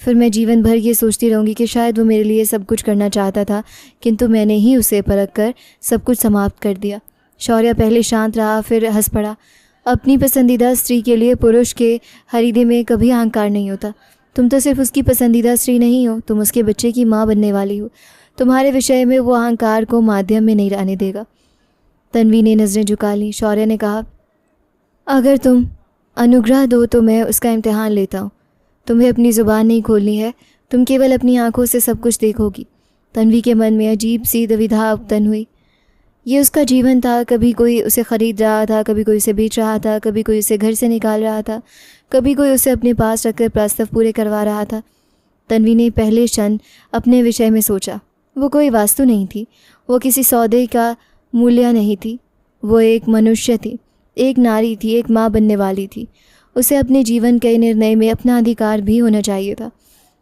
फिर मैं जीवन भर ये सोचती रहूँगी कि शायद वो मेरे लिए सब कुछ करना चाहता था, किंतु मैंने ही उसे परख कर सब कुछ समाप्त कर दिया। शौर्य पहले शांत रहा, फिर हंस पड़ा। अपनी पसंदीदा स्त्री के लिए पुरुष के हृदय में कभी अहंकार नहीं होता। तुम तो सिर्फ उसकी पसंदीदा स्त्री नहीं हो, तुम उसके बच्चे की माँ बनने वाली हो। तुम्हारे विषय में वो अहंकार को माध्यम में नहीं आने देगा। तन्वी ने नज़रें झुका लीं। शौर्य ने कहा, अगर तुम अनुग्रह दो तो मैं उसका इम्तिहान लेता हूँ। तुम्हें अपनी ज़ुबान नहीं खोलनी है, तुम केवल अपनी आंखों से सब कुछ देखोगी। तन्वी के मन में अजीब सी दुविधा उत्पन्न हुई। ये उसका जीवन था। कभी कोई उसे ख़रीद रहा था, कभी कोई उसे बेच रहा था, कभी कोई उसे घर से निकाल रहा था, कभी कोई उसे अपने पास रखकर प्रस्ताव पूरे करवा रहा था। तन्वी ने पहले क्षण अपने विषय में सोचा। वो कोई वास्तु नहीं थी, वो किसी सौदे का मूल्य नहीं थी। वो एक मनुष्य थी, एक नारी थी, एक माँ बनने वाली थी। उसे अपने जीवन के निर्णय में अपना अधिकार भी होना चाहिए था।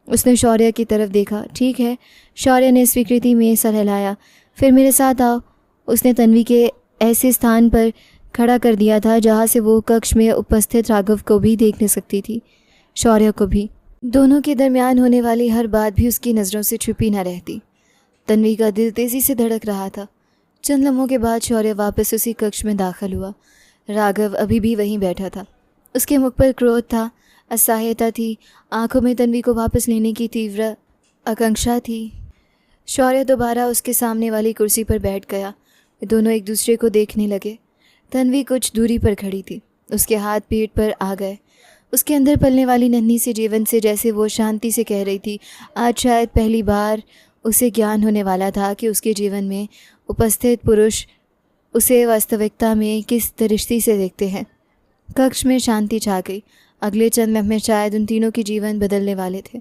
उसने शौर्य की तरफ देखा। ठीक है, शौर्य ने स्वीकृति में सर हिलाया। फिर मेरे साथ आओ। उसने तन्वी के ऐसे स्थान पर खड़ा कर दिया था जहाँ से वो कक्ष में उपस्थित राघव को भी देख नहीं सकती थी, शौर्य को भी। दोनों के दरमियान होने वाली हर बात भी उसकी नज़रों से छुपी न रहती। तन्वी का दिल तेज़ी से धड़क रहा था। चंद लम्हों के बाद शौर्य वापस उसी कक्ष में दाखिल हुआ। राघव अभी भी वहीं बैठा था। उसके मुख पर क्रोध था, असहायता थी, आंखों में तन्वी को वापस लेने की तीव्र आकांक्षा थी। शौर्य दोबारा उसके सामने वाली कुर्सी पर बैठ गया। दोनों एक दूसरे को देखने लगे। तन्वी कुछ दूरी पर खड़ी थी, उसके हाथ पीठ पर आ गए। उसके अंदर पलने वाली नन्ही से जीवन से जैसे वो शांति से कह रही थी, आज शायद पहली बार उसे ज्ञान होने वाला था कि उसके जीवन में उपस्थित पुरुष उसे वास्तविकता में किस दृष्टि से देखते हैं। कक्ष में शांति छा गई। अगले चंद लम्हे शायद उन तीनों के जीवन बदलने वाले थे।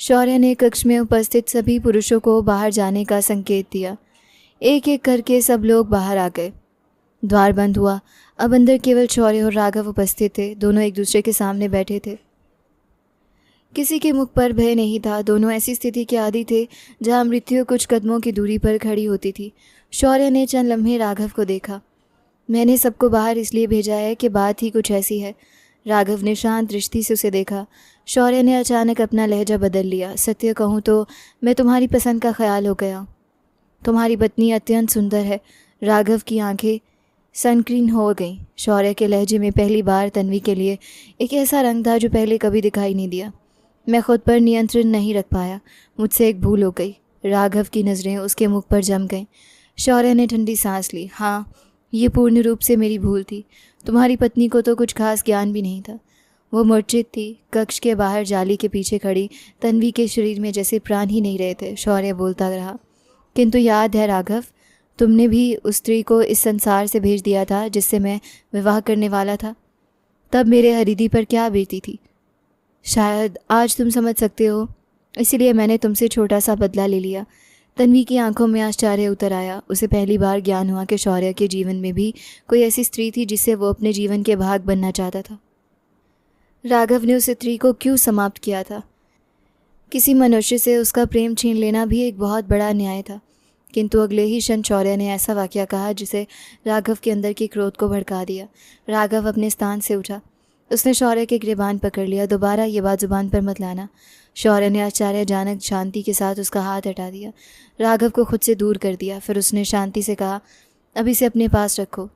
शौर्य ने कक्ष में उपस्थित सभी पुरुषों को बाहर जाने का संकेत दिया। एक एक करके सब लोग बाहर आ गए। द्वार बंद हुआ। अब अंदर केवल शौर्य और राघव उपस्थित थे। दोनों एक दूसरे के सामने बैठे थे। किसी के मुख पर भय नहीं था। दोनों ऐसी स्थिति के आदी थे जहां मृत्यु कुछ कदमों की दूरी पर खड़ी होती थी। शौर्य ने चंद लम्हे राघव को देखा। मैंने सबको बाहर इसलिए भेजा है कि बात ही कुछ ऐसी है। राघव ने शांत दृष्टि से उसे देखा। शौर्य ने अचानक अपना लहजा बदल लिया। सत्य कहूँ तो मैं तुम्हारी पसंद का ख्याल हो गया। तुम्हारी पत्नी अत्यंत सुंदर है। राघव की आंखें सनकीन हो गईं। शौर्य के लहजे में पहली बार तन्वी के लिए एक ऐसा रंग था जो पहले कभी दिखाई नहीं दिया। मैं खुद पर नियंत्रण नहीं रख पाया। मुझसे एक भूल हो गई। राघव की नज़रें उसके मुख पर जम गईं। शौर्य ने ठंडी सांस ली। हाँ, ये पूर्ण रूप से मेरी भूल थी। तुम्हारी पत्नी को तो कुछ खास ज्ञान भी नहीं था। वो मूर्छित थी। कक्ष के बाहर जाली के पीछे खड़ी तन्वी के शरीर में जैसे प्राण ही नहीं रहे थे। शौर्य बोलता रहा, किंतु याद है राघव, तुमने भी उस स्त्री को इस संसार से भेज दिया था जिससे मैं विवाह करने वाला था। तब मेरे हरिदी पर क्या बीती थी शायद आज तुम समझ सकते हो। इसीलिए मैंने तुमसे छोटा सा बदला ले लिया। तन्वी की आंखों में आश्चर्य उतर आया। उसे पहली बार ज्ञान हुआ कि शौर्य के जीवन में भी कोई ऐसी स्त्री थी जिससे वो अपने जीवन के भाग बनना चाहता था। राघव ने उस स्त्री को क्यों समाप्त किया था? किसी मनुष्य से उसका प्रेम छीन लेना भी एक बहुत बड़ा न्याय था। किंतु अगले ही क्षण शौर्य ने ऐसा वाकया कहा जिसे राघव के अंदर के क्रोध को भड़का दिया। राघव अपने स्थान से उठा। उसने शौर्य के गिरबान पकड़ लिया। दोबारा ये बात जुबान पर मत लाना। शौर्य ने आश्चर्यजनक शांति के साथ उसका हाथ हटा दिया, राघव को खुद से दूर कर दिया। फिर उसने शांति से कहा, अब इसे अपने पास रखो।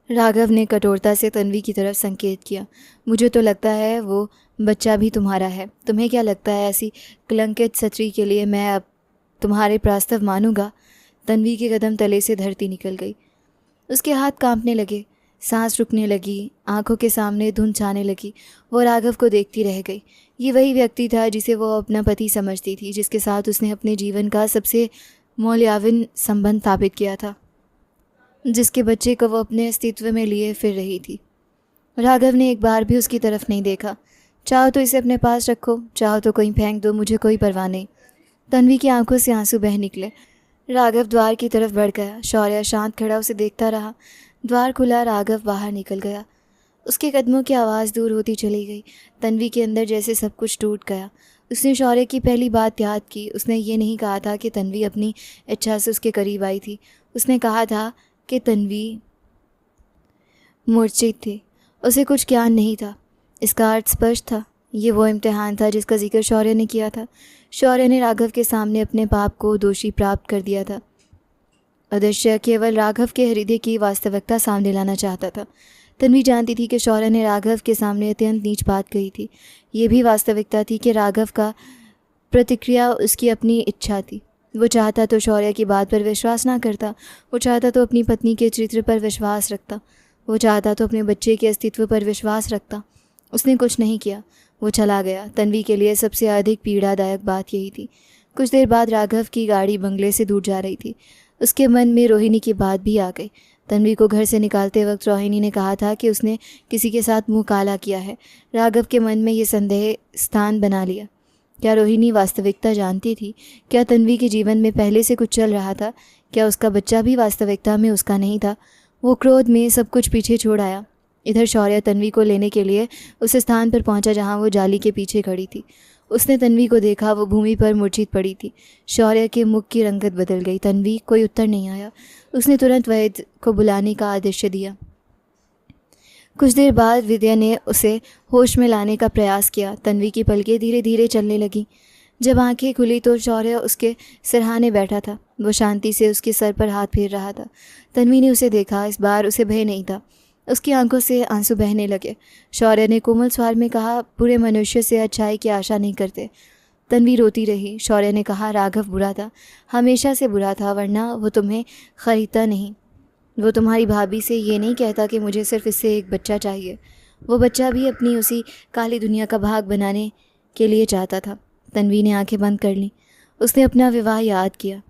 राघव ने कठोरता से तन्वी की तरफ संकेत किया। मुझे तो लगता है वो बच्चा भी तुम्हारा है। तुम्हें क्या लगता है ऐसी कलंकित स्त्री के लिए मैं अब तुम्हारे प्रस्ताव मानूंगा? तन्वी के कदम तले से धरती निकल गई। उसके हाथ कांपने लगे, सांस रुकने लगी, आंखों के सामने धुंध छाने लगी। वो राघव को देखती रह गई। ये वही व्यक्ति था जिसे वो अपना पति समझती थी, जिसके साथ उसने अपने जीवन का सबसे मूल्यवान संबंध स्थापित किया था, जिसके बच्चे को वो अपने अस्तित्व में लिए फिर रही थी। राघव ने एक बार भी उसकी तरफ नहीं देखा। चाहो तो इसे अपने पास रखो, चाहो तो कहीं फेंक दो, मुझे कोई परवाह नहीं। तन्वी की आंखों से आंसू बह निकले। राघव द्वार की तरफ बढ़ गया। शौर्य शांत खड़ा उसे देखता रहा। द्वार खुला, राघव बाहर निकल गया। उसके कदमों की आवाज़ दूर होती चली गई। तन्वी के अंदर जैसे सब कुछ टूट गया। उसने शौर्य की पहली बात याद की। उसने ये नहीं कहा था कि तन्वी अपनी इच्छा से उसके करीब आई थी। उसने कहा था कि तन्वी मूर्छित थी, उसे कुछ ज्ञान नहीं था। इसका अर्थ स्पष्ट था। ये वो इम्तिहान था जिसका जिक्र शौर्य ने किया था। शौर्य ने राघव के सामने अपने पाप को दोषी प्राप्त कर दिया था। अदृश्य केवल राघव के हृदय की वास्तविकता सामने लाना चाहता था। तन्वी जानती थी कि शौर्य ने राघव के सामने अत्यंत नीच बात कही थी। ये भी वास्तविकता थी कि राघव का प्रतिक्रिया उसकी अपनी इच्छा थी। वो चाहता तो शौर्य की बात पर विश्वास ना करता। वो चाहता तो अपनी पत्नी के चरित्र पर विश्वास रखता। वो चाहता तो अपने बच्चे के अस्तित्व पर विश्वास रखता। उसने कुछ नहीं किया। वो चला गया। तन्वी के लिए सबसे अधिक पीड़ादायक बात यही थी। कुछ देर बाद राघव की गाड़ी बंगले से दूर जा रही थी। उसके मन में रोहिणी की बात भी आ गई। तन्वी को घर से निकालते वक्त रोहिणी ने कहा था कि उसने किसी के साथ मुंह काला किया है। राघव के मन में ये संदेह स्थान बना लिया। क्या रोहिणी वास्तविकता जानती थी? क्या तन्वी के जीवन में पहले से कुछ चल रहा था? क्या उसका बच्चा भी वास्तविकता में उसका नहीं था? वो क्रोध में सब कुछ पीछे छोड़ आया। इधर शौर्य तन्वी को लेने के लिए उस स्थान पर पहुंचा जहां वो जाली के पीछे खड़ी थी। उसने तन्वी को देखा, वो भूमि पर मूर्छित पड़ी थी। शौर्य के मुख की रंगत बदल गई। तन्वी, कोई उत्तर नहीं आया। उसने तुरंत वैद्य को बुलाने का आदेश दिया। कुछ देर बाद विद्या ने उसे होश में लाने का प्रयास किया। तन्वी की पलकें धीरे धीरे चलने लगीं। जब आंखें खुली तो शौर्य उसके सिरहाने बैठा था। वो शांति से उसके सर पर हाथ फेर रहा था। तन्वी ने उसे देखा। इस बार उसे भय नहीं था। उसकी आंखों से आंसू बहने लगे। शौर्य ने कोमल स्वर में कहा, बुरे मनुष्य से अच्छाई की आशा नहीं करते। तन्वी रोती रही। शौर्य ने कहा, राघव बुरा था, हमेशा से बुरा था, वरना वो तुम्हें खरीदता नहीं। वो तुम्हारी भाभी से ये नहीं कहता कि मुझे सिर्फ इससे एक बच्चा चाहिए। वो बच्चा भी अपनी उसी काली दुनिया का भाग बनाने के लिए चाहता था। तन्वी ने आंखें बंद कर लीं। उसने अपना विवाह याद किया।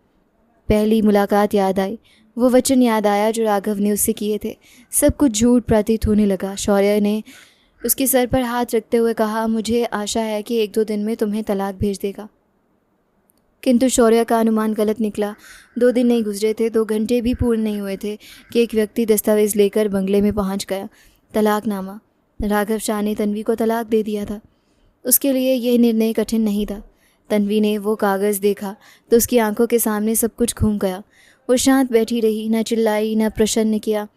पहली मुलाकात याद आई। वो वचन याद आया जो राघव ने उससे किए थे। सब कुछ झूठ प्रतीत होने लगा। शौर्य ने उसके सर पर हाथ रखते हुए कहा, मुझे आशा है कि 1-2 दिन में तुम्हें तलाक भेज देगा। किंतु शौर्य का अनुमान गलत निकला। 2 दिन नहीं गुजरे थे, 2 घंटे भी पूर्ण नहीं हुए थे कि एक व्यक्ति दस्तावेज लेकर बंगले में पहुंच गया। तलाकनामा। राघव शाह ने तन्वी को तलाक दे दिया था। उसके लिए यह निर्णय कठिन नहीं था। तन्वी ने वो कागज़ देखा तो उसकी आंखों के सामने सब कुछ घूम गया। वो शांत बैठी रही, न चिल्लाई, न प्रश्न किया,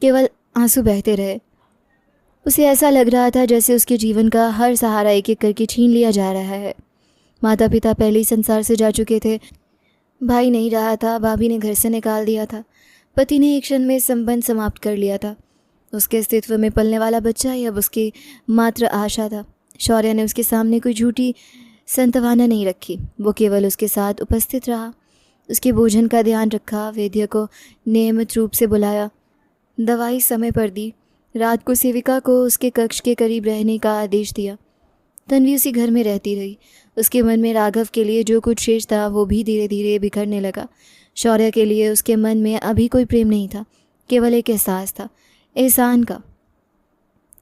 केवल आंसू बहते रहे। उसे ऐसा लग रहा था जैसे उसके जीवन का हर सहारा एक एक करके छीन लिया जा रहा है। माता पिता पहले ही संसार से जा चुके थे। भाई नहीं रहा था, भाभी ने घर से निकाल दिया था। पति ने एक क्षण में संबंध समाप्त कर लिया था। उसके अस्तित्व में पलने वाला बच्चा ही अब उसकी मात्र आशा था। शौर्य ने उसके सामने कोई झूठी संतवाना नहीं रखी। वो केवल उसके साथ उपस्थित रहा, उसके भोजन का ध्यान रखा, वैद्य को नियमित रूप से बुलाया, दवाई समय पर दी, रात को सेविका को उसके कक्ष के करीब रहने का आदेश दिया। तन्वी उसी घर में रहती रही। उसके मन में राघव के लिए जो कुछ शेष था वो भी धीरे धीरे बिखरने लगा। शौर्य के लिए उसके मन में अभी कोई प्रेम नहीं था, केवल एक एहसास था, एहसान का।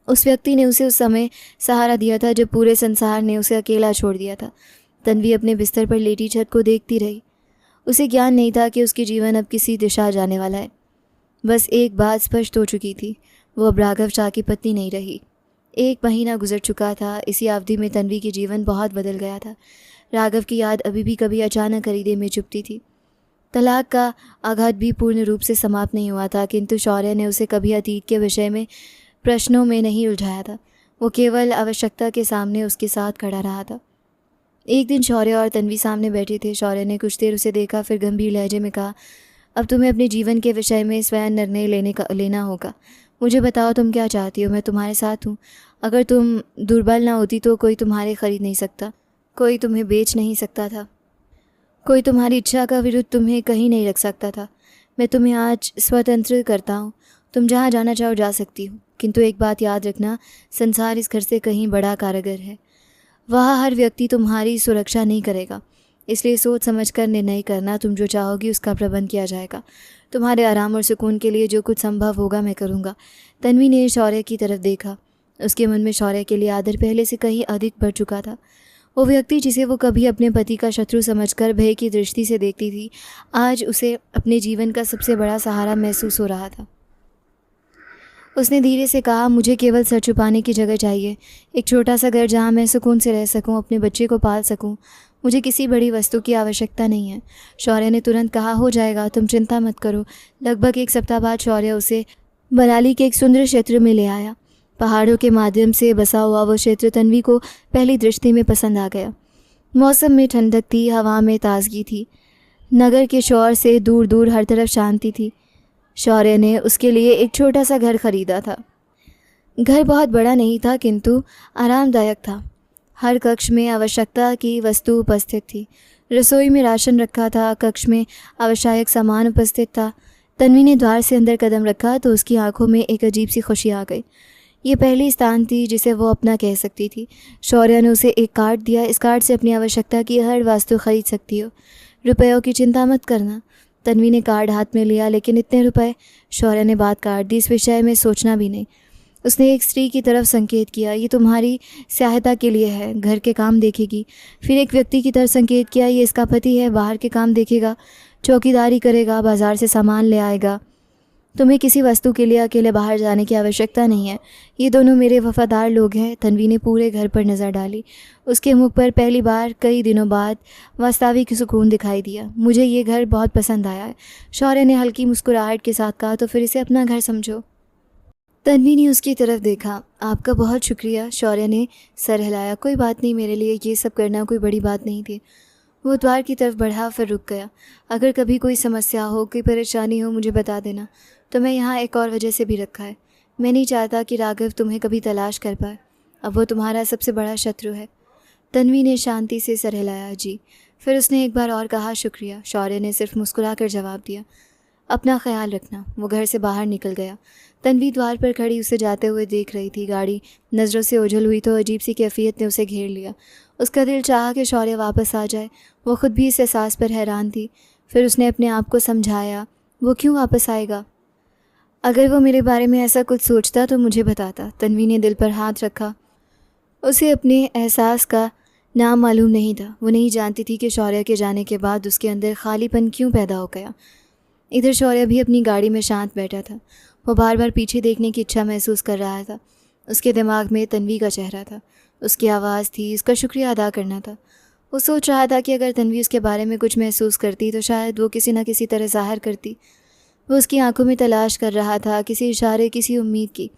उस व्यक्ति ने उसे उस समय सहारा दिया था जब पूरे संसार ने उसे अकेला छोड़ दिया था। तन्वी अपने बिस्तर पर लेटी छत को देखती रही। उसे ज्ञान नहीं था कि उसकी जीवन अब किसी दिशा जाने वाला है। बस एक बात स्पष्ट हो चुकी थी, वो अब राघव शाह की पत्नी नहीं रही। 1 महीना गुजर चुका था। इसी अवधि में तन्वी की जीवन बहुत बदल गया था। राघव की याद अभी भी कभी अचानक हृदय में चुभती थी। तलाक का आघात भी पूर्ण रूप से समाप्त नहीं हुआ था, किंतु शौर्य ने उसे कभी अतीत के विषय में प्रश्नों में नहीं उलझाया था। वो केवल आवश्यकता के सामने उसके साथ खड़ा रहा था। एक दिन शौर्य और तन्वी सामने बैठे थे। शौर्य ने कुछ देर उसे देखा, फिर गंभीर लहजे में कहा, अब तुम्हें अपने जीवन के विषय में स्वयं निर्णय लेना होगा। मुझे बताओ तुम क्या चाहती हो, मैं तुम्हारे साथ हूँ। अगर तुम दुर्बल ना होती तो कोई तुम्हारे खरीद नहीं सकता, कोई तुम्हें बेच नहीं सकता था, कोई तुम्हारी इच्छा का विरुद्ध तुम्हें कहीं नहीं रख सकता था। मैं तुम्हें आज स्वतंत्र करता हूँ, तुम जहाँ जाना चाहो जा सकती हो। किंतु एक बात याद रखना, संसार इस घर से कहीं बड़ा कारीगर है। वहाँ हर व्यक्ति तुम्हारी सुरक्षा नहीं करेगा, इसलिए सोच समझकर निर्णय करना। तुम जो चाहोगी उसका प्रबंध किया जाएगा। तुम्हारे आराम और सुकून के लिए जो कुछ संभव होगा मैं करूँगा। तन्वी ने शौर्य की तरफ देखा। उसके मन में शौर्य के लिए आदर पहले से कहीं अधिक बढ़ चुका था। वो व्यक्ति जिसे वो कभी अपने पति का शत्रु समझकर भय की दृष्टि से देखती थी, आज उसे अपने जीवन का सबसे बड़ा सहारा महसूस हो रहा था। उसने धीरे से कहा, मुझे केवल सर छुपाने की जगह चाहिए, एक छोटा सा घर जहाँ मैं सुकून से रह सकूँ, अपने बच्चे को पाल सकूँ। मुझे किसी बड़ी वस्तु की आवश्यकता नहीं है। शौर्य ने तुरंत कहा, हो जाएगा, तुम चिंता मत करो। लगभग 1 सप्ताह बाद शौर्य उसे बनाली के एक सुंदर क्षेत्र में ले आया। पहाड़ों के माध्यम से बसा हुआ वो क्षेत्र तन्वी को पहली दृष्टि में पसंद आ गया। मौसम में ठंडक थी, हवा में ताजगी थी, नगर के शोर से दूर दूर हर तरफ शांति थी। शौर्य ने उसके लिए एक छोटा सा घर खरीदा था। घर बहुत बड़ा नहीं था, किंतु आरामदायक था। हर कक्ष में आवश्यकता की वस्तु उपस्थित थी। रसोई में राशन रखा था, कक्ष में आवश्यक सामान उपस्थित था। तन्वी ने द्वार से अंदर कदम रखा तो उसकी आंखों में एक अजीब सी खुशी आ गई। ये पहली स्थान थी जिसे वो अपना कह सकती थी। शौर्य ने उसे एक कार्ड दिया, इस कार्ड से अपनी आवश्यकता की हर वस्तु खरीद सकती हो, रुपयों की चिंता मत करना। तन्वी ने कार्ड हाथ में लिया, लेकिन इतने रुपए? शौर्य ने बात काट दी, इस विषय में सोचना भी नहीं। उसने एक स्त्री की तरफ संकेत किया, ये तुम्हारी सहायता के लिए है, घर के काम देखेगी। फिर एक व्यक्ति की तरफ संकेत किया, ये इसका पति है, बाहर के काम देखेगा, चौकीदारी करेगा, बाजार से सामान ले आएगा। तुम्हें किसी वस्तु के लिए अकेले बाहर जाने की आवश्यकता नहीं है। ये दोनों मेरे वफादार लोग हैं। तन्वी ने पूरे घर पर नज़र डाली। उसके मुख पर पहली बार कई दिनों बाद वास्तविक सुकून दिखाई दिया। मुझे ये घर बहुत पसंद आया है, शौर्य ने हल्की मुस्कुराहट के साथ कहा। तो फिर इसे अपना घर समझो। तन्वी ने उसकी तरफ देखा। आपका बहुत शुक्रिया, शौर्य ने सर हिलाया। कोई बात नहीं, मेरे लिए ये सब करना कोई बड़ी बात नहीं थी। वो द्वार की तरफ बढ़ा, फिर रुक गया। अगर कभी कोई समस्या हो, कोई परेशानी हो, मुझे बता देना। तो मैं यहाँ एक और वजह से भी रखा है। मैं नहीं चाहता कि राघव तुम्हें कभी तलाश कर पाए। अब वो तुम्हारा सबसे बड़ा शत्रु है। तन्वी ने शांति से सर हिलाया। जी। फिर उसने एक बार और कहा, शुक्रिया। शौर्य ने सिर्फ मुस्कुरा कर जवाब दिया। अपना ख्याल रखना। वो घर से बाहर निकल गया। तन्वी द्वार पर खड़ी उसे जाते हुए देख रही थी। गाड़ी नज़रों से ओझल हुई तो अजीब सी कैफियत ने उसे घेर लिया। उसका दिल चाहा कि शौर्य वापस आ जाए। वो खुद भी इस एहसास पर हैरान थी। फिर उसने अपने आप को समझाया, वो क्यों वापस आएगा? अगर वो मेरे बारे में ऐसा कुछ सोचता तो मुझे बताता। तन्वी ने दिल पर हाथ रखा। उसे अपने एहसास का नाम मालूम नहीं था। वो नहीं जानती थी कि शौर्य के जाने के बाद उसके अंदर खालीपन क्यों पैदा हो गया। इधर शौर्य भी अपनी गाड़ी में शांत बैठा था। वो बार बार पीछे देखने की इच्छा महसूस कर रहा था। उसके दिमाग में तन्वी का चेहरा था, उसकी आवाज़ थी, उसका शुक्रिया अदा करना था। वो सोच रहा था कि अगर तन्वी उसके बारे में कुछ महसूस करती तो शायद वो किसी न किसी तरह ज़ाहिर करती। वो उसकी आंखों में तलाश कर रहा था, किसी इशारे, किसी उम्मीद की,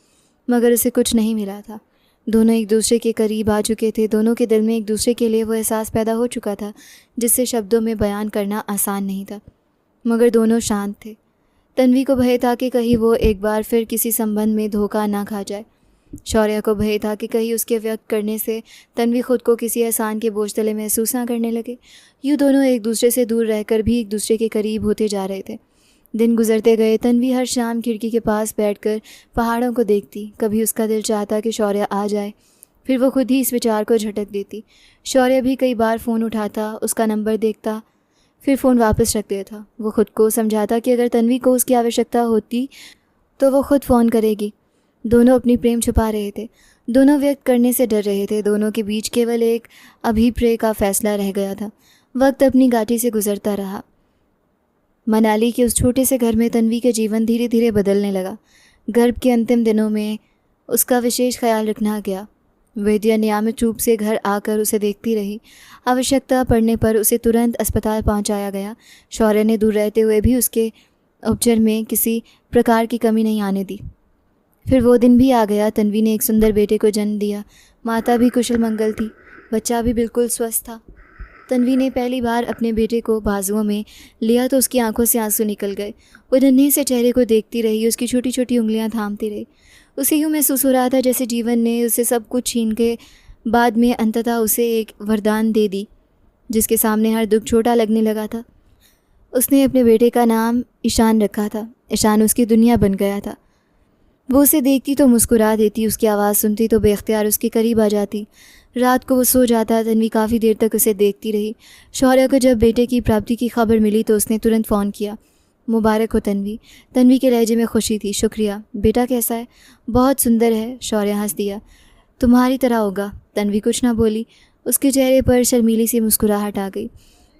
मगर उसे कुछ नहीं मिला था। दोनों एक दूसरे के करीब आ चुके थे। दोनों के दिल में एक दूसरे के लिए वो एहसास पैदा हो चुका था जिससे शब्दों में बयान करना आसान नहीं था, मगर दोनों शांत थे। तन्वी को भय था कि कहीं वो एक बार फिर किसी संबंध में धोखा ना खा जाए। शौर्य को भय था कि कहीं उसके व्यक्त करने से तन्वी खुद को किसी एहसान के बोझ तले महसूस ना करने लगे। यूँ दोनों एक दूसरे से दूर रहकर भी एक दूसरे के करीब होते जा रहे थे। दिन गुजरते गए। तन्वी हर शाम खिड़की के पास बैठकर पहाड़ों को देखती। कभी उसका दिल चाहता कि शौर्य आ जाए, फिर वो खुद ही इस विचार को झटक देती। शौर्य भी कई बार फ़ोन उठाता, उसका नंबर देखता, फिर फ़ोन वापस रख देता। वो खुद को समझाता कि अगर तन्वी को उसकी आवश्यकता होती तो वो खुद फ़ोन करेगी। दोनों अपनी प्रेम छुपा रहे थे, दोनों व्यक्त करने से डर रहे थे। दोनों के बीच केवल एक अभिप्राय का फैसला रह गया था। वक्त अपनी गाड़ी से गुजरता रहा। मनाली के उस छोटे से घर में तन्वी का जीवन धीरे धीरे बदलने लगा। गर्भ के अंतिम दिनों में उसका विशेष ख्याल रखना गया। वैद्य नियमित रूप से घर आकर उसे देखती रही। आवश्यकता पड़ने पर उसे तुरंत अस्पताल पहुंचाया गया। शौर्य ने दूर रहते हुए भी उसके उपचार में किसी प्रकार की कमी नहीं आने दी। फिर वो दिन भी आ गया। तन्वी ने एक सुंदर बेटे को जन्म दिया। माता भी कुशल मंगल थी, बच्चा भी बिल्कुल स्वस्थ था। तन्वी ने पहली बार अपने बेटे को बाजुओं में लिया तो उसकी आंखों से आंसू निकल गए। वो नन्हे से चेहरे को देखती रही, उसकी छोटी छोटी उंगलियां थामती रही। उसे यूँ महसूस हो रहा था जैसे जीवन ने उसे सब कुछ छीन के बाद में अंततः उसे एक वरदान दे दी जिसके सामने हर दुख छोटा लगने लगा था। उसने अपने बेटे का नाम ईशान रखा था। ईशान उसकी दुनिया बन गया था। वो उसे देखती तो मुस्कुरा देती, उसकी आवाज़ सुनती तो बेख्तियार उसके करीब आ जाती। रात को वो सो जाता। तन्वी काफ़ी देर तक उसे देखती रही। शौर्य को जब बेटे की प्राप्ति की खबर मिली तो उसने तुरंत फ़ोन किया। मुबारक हो तन्वी। तन्वी के लहजे में खुशी थी। शुक्रिया। बेटा कैसा है? बहुत सुंदर है, शौर्य हंस दिया। तुम्हारी तरह होगा। तन्वी कुछ ना बोली। उसके चेहरे पर शर्मीली सी मुस्कुराहट आ गई।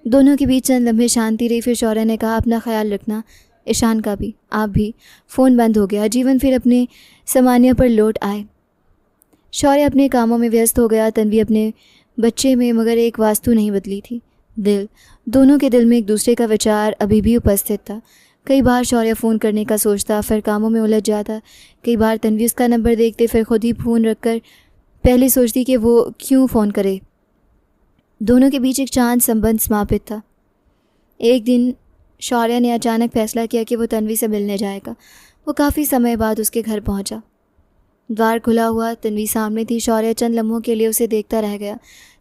दोनों के बीच चंद लम्हे शांति रही। फिर शौर्य ने कहा, अपना ख्याल रखना, ईशान का भी, आप भी। फ़ोन बंद हो गया। जीवन फिर अपने सामान्य पर लौट आए। शौर्य अपने कामों में व्यस्त हो गया, तन्वी अपने बच्चे में, मगर एक वास्तु नहीं बदली थी, दिल। दोनों के दिल में एक दूसरे का विचार अभी भी उपस्थित था। कई बार शौर्य फ़ोन करने का सोचता, फिर कामों में उलझ जाता। कई बार तन्वी उसका नंबर देखते, फिर खुद ही फ़ोन रखकर पहले सोचती कि वो क्यों फ़ोन करे। दोनों के बीच एक शांत संबंध समापित था। एक दिन शौर्य ने अचानक फैसला किया कि वो तन्वी से मिलने जाएगा। वो काफ़ी समय बाद उसके घर पहुंचा। द्वार खुला हुआ, तन्वी सामने थी। शौर्य चंद लम्हों के लिए उसे देखता रह गया।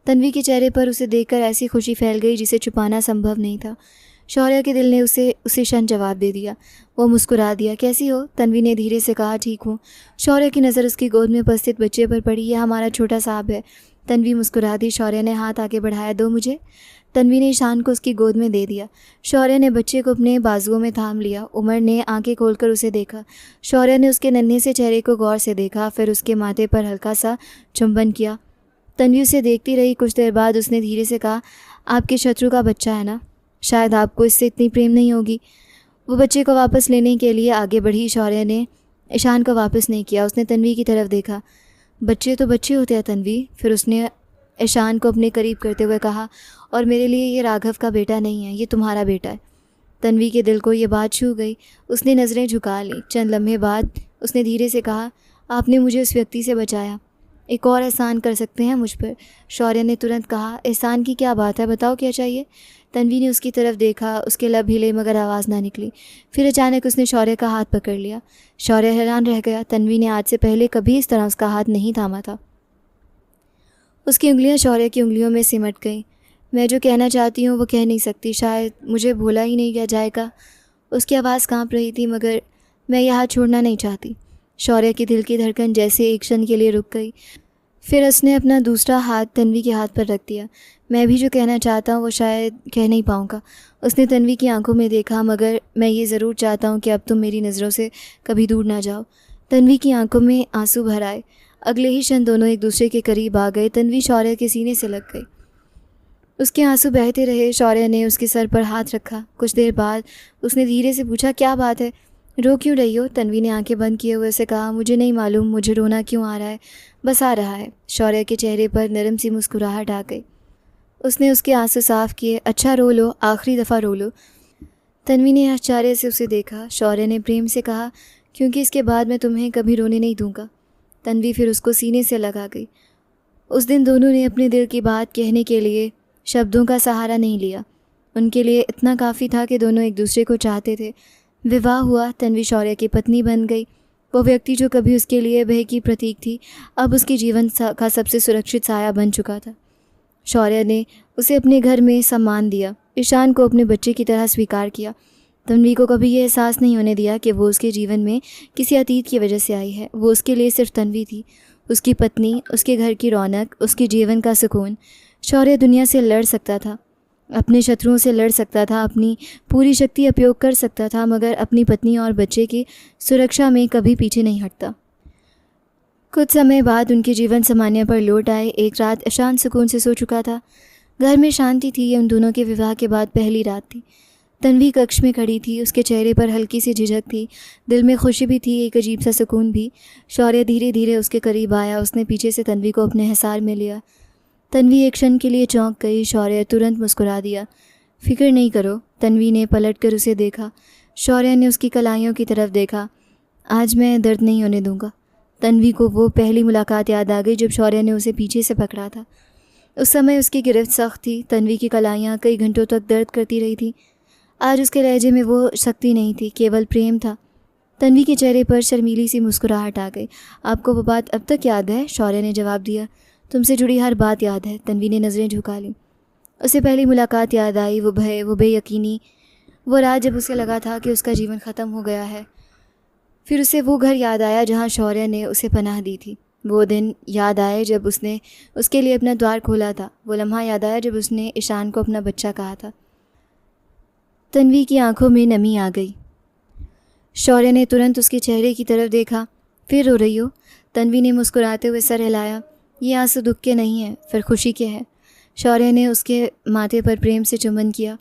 तन्वी के चेहरे पर उसे देखकर ऐसी खुशी फैल गई जिसे छुपाना संभव नहीं था। शौर्य के दिल ने उसे क्षण जवाब दे दिया। वो मुस्कुरा दिया। कैसी हो? तन्वी ने धीरे से कहा। ठीक हूँ। शौर्य की नज़र उसकी गोद में उपस्थित बच्चे पर पड़ी। यह हमारा छोटा साहब है। तन्वी मुस्कुरा दी। शौर्य ने हाथ आगे बढ़ाया। दो मुझे। तन्वी ने ईशान को उसकी गोद में दे दिया। शौर्य ने बच्चे को अपने बाजुओं में थाम लिया। उमर ने आंखें खोलकर उसे देखा। शौर्य ने उसके नन्हे से चेहरे को गौर से देखा, फिर उसके माथे पर हल्का सा चुंबन किया। तन्वी उसे देखती रही। कुछ देर बाद उसने धीरे से कहा, आपके शत्रु का बच्चा है ना? शायद आपको इससे इतनी प्रेम नहीं होगी। वो बच्चे को वापस लेने के लिए आगे बढ़ी। शौर्य ने ईशान को वापस नहीं किया। उसने तन्वी की तरफ देखा। बच्चे तो बच्चे होते हैं तन्वी। फिर उसने ईशान को अपने करीब करते हुए कहा, और मेरे लिए ये राघव का बेटा नहीं है, ये तुम्हारा बेटा है। तन्वी के दिल को ये बात छू गई। उसने नज़रें झुका लीं। चंद लम्हे बाद उसने धीरे से कहा, आपने मुझे उस व्यक्ति से बचाया, एक और एहसान कर सकते हैं मुझ पर। शौर्य ने तुरंत कहा, एहसान की क्या बात है, बताओ क्या चाहिए। तन्वी ने उसकी तरफ देखा। उसके लब हिले मगर आवाज़ ना निकली। फिर अचानक उसने शौर्य का हाथ पकड़ लिया। शौर्य हैरान रह गया। तन्वी ने आज से पहले कभी इस तरह उसका हाथ नहीं थामा था। उसकी उंगलियां शौर्य की उंगलियों में सिमट गईं। मैं जो कहना चाहती हूँ वो कह नहीं सकती, शायद मुझे भूला ही नहीं किया जाएगा। उसकी आवाज़ कांप रही थी, मगर मैं यह हाथ छोड़ना नहीं चाहती। शौर्य के दिल की धड़कन जैसे एक क्षण के लिए रुक गई। फिर उसने अपना दूसरा हाथ तन्वी के हाथ पर रख दिया। मैं भी जो कहना चाहता हूँ वो शायद कह नहीं पाऊँगा। उसने तन्वी की आंखों में देखा, मगर मैं ये ज़रूर चाहता हूँ कि अब तुम मेरी नज़रों से कभी दूर ना जाओ। तन्वी की आंखों में आंसू भर आए। अगले ही क्षण दोनों एक दूसरे के करीब आ गए। तन्वी शौर्य के सीने से लग गई। उसके आंसू बहते रहे। शौर्य ने उसके सर पर हाथ रखा। कुछ देर बाद उसने धीरे से पूछा, क्या बात है, रो क्यों रही हो। तन्वी ने आंखें बंद किए हुए उसे कहा, मुझे नहीं मालूम मुझे रोना क्यों आ रहा है, बस आ रहा है। शौर्य के चेहरे पर नरम सी मुस्कुराहट आ गई। उसने उसके आंसू साफ किए। अच्छा रो लो, आखिरी दफ़ा रो लो। तन्वी ने आश्चर्य से उसे देखा। शौर्य ने प्रेम से कहा, क्योंकि इसके बाद मैं तुम्हें कभी रोने नहीं दूंगा। तन्वी फिर उसको सीने से लगा गई। उस दिन दोनों ने अपने दिल की बात कहने के लिए शब्दों का सहारा नहीं लिया। उनके लिए इतना काफ़ी था कि दोनों एक दूसरे को चाहते थे। विवाह हुआ। तन्वी शौर्य की पत्नी बन गई। वो व्यक्ति जो कभी उसके लिए भय की प्रतीक थी, अब उसके जीवन का सबसे सुरक्षित साया बन चुका था। शौर्य ने उसे अपने घर में सम्मान दिया। ईशान को अपने बच्चे की तरह स्वीकार किया। तन्वी को कभी ये एहसास नहीं होने दिया कि वो उसके जीवन में किसी अतीत की वजह से आई है। वो उसके लिए सिर्फ तन्वी थी, उसकी पत्नी, उसके घर की रौनक, उसके जीवन का सुकून। शौर्य दुनिया से लड़ सकता था, अपने शत्रुओं से लड़ सकता था, अपनी पूरी शक्ति उपयोग कर सकता था, मगर अपनी पत्नी और बच्चे की सुरक्षा में कभी पीछे नहीं हटता। कुछ समय बाद उनके जीवन सामान्य पर लौट आए। एक रात ईशान सुकून से सो चुका था। घर में शांति थी। ये उन दोनों के विवाह के बाद पहली रात थी। तन्वी कक्ष में खड़ी थी। उसके चेहरे पर हल्की सी झिझक थी, दिल में खुशी भी थी, एक अजीब सा सुकून भी। शौर्य धीरे धीरे उसके करीब आया। उसने पीछे से तन्वी को अपने हिसार में लिया। तन्वी एक क्षण के लिए चौंक गई। शौर्य तुरंत मुस्कुरा दिया। फिक्र नहीं करो। तन्वी ने पलट कर उसे देखा। शौर्य ने उसकी कलाइयों की तरफ देखा। आज मैं दर्द नहीं होने दूंगा। तन्वी को वो पहली मुलाकात याद आ गई जब शौर्य ने उसे पीछे से पकड़ा था। उस समय उसकी गिरफ्त सख्त थी। तन्वी की कलाइयाँ कई घंटों तक दर्द करती रही थी। आज उसके लहजे में वो शक्ति नहीं थी, केवल प्रेम था। तन्वी के चेहरे पर शर्मीली सी मुस्कुराहट आ गई। आपको वो बात अब तक याद है? शौर्य ने जवाब दिया। तुमसे जुड़ी हर बात याद है। तन्वी ने नज़रें झुका लीं। उसे पहली मुलाकात याद आई, वो भय, वो बेयकीनी, वो रात जब उसे लगा था कि उसका जीवन ख़त्म हो गया है। फिर उसे वो घर याद आया जहाँ शौर्य ने उसे पनाह दी थी। वो दिन याद आए जब उसने उसके लिए अपना द्वार खोला था। वो लम्हा याद आया जब उसने ईशान को अपना बच्चा कहा था। तन्वी की आंखों में नमी आ गई। शौर्य ने तुरंत उसके चेहरे की तरफ देखा। फिर रो रही हो? तन्वी ने मुस्कुराते हुए सर हिलाया। ये आंसू दुख के नहीं है, फिर खुशी के हैं। शौर्य ने उसके माथे पर प्रेम से चुंबन किया।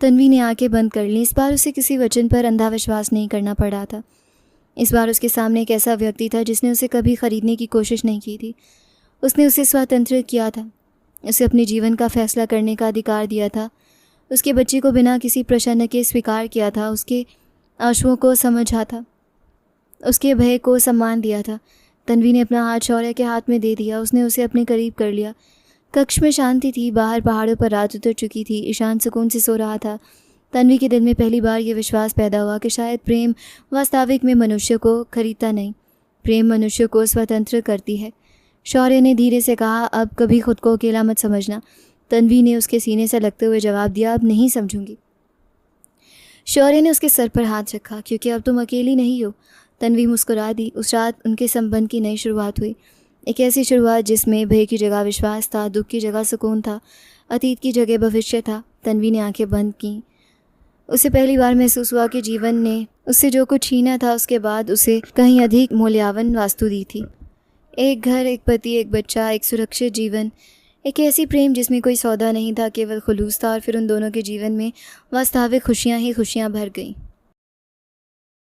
तन्वी ने आंखें बंद कर लीं। इस बार उसे किसी वचन पर अंधा विश्वास नहीं करना पड़ा था। इस बार उसके सामने एक ऐसा व्यक्ति था जिसने उसे कभी ख़रीदने की कोशिश नहीं की थी। उसने उसे स्वतंत्र किया था, उसे अपने जीवन का फैसला करने का अधिकार दिया था, उसके बच्चे को बिना किसी प्रश्न के स्वीकार किया था, उसके आंसुओं को समझा था, उसके भय को सम्मान दिया था। तन्वी ने अपना हाथ शौर्य के हाथ में दे दिया। उसने उसे अपने करीब कर लिया। कक्ष में शांति थी। बाहर पहाड़ों पर रात उतर चुकी थी। ईशान सुकून से सो रहा था। तन्वी के दिल में पहली बार ये विश्वास पैदा हुआ कि शायद प्रेम वास्तविक में मनुष्य को खरीदता नहीं, प्रेम मनुष्य को स्वतंत्र करती है। शौर्य ने धीरे से कहा, अब कभी खुद को अकेला मत समझना। तन्वी ने उसके सीने से लगते हुए जवाब दिया, अब नहीं समझूंगी। शौर्य ने उसके सर पर हाथ रखा, क्योंकि अब तुम अकेली नहीं हो। तन्वी मुस्कुरा दी। उस रात उनके संबंध की नई शुरुआत हुई। एक ऐसी शुरुआत जिसमें भय की जगह विश्वास था, दुख की जगह सुकून था, अतीत की जगह भविष्य था। तन्वी ने आंखें बंद की। उसे पहली बार महसूस हुआ कि जीवन ने उससे जो कुछ छीना था उसके बाद उसे कहीं अधिक मूल्यवान वस्तु दी थी। एक घर, एक पति, एक बच्चा, एक सुरक्षित जीवन, एक ऐसी प्रेम जिसमें कोई सौदा नहीं था, केवल खुलूस था। और फिर उन दोनों के जीवन में वास्तविक खुशियाँ ही खुशियाँ भर गईं।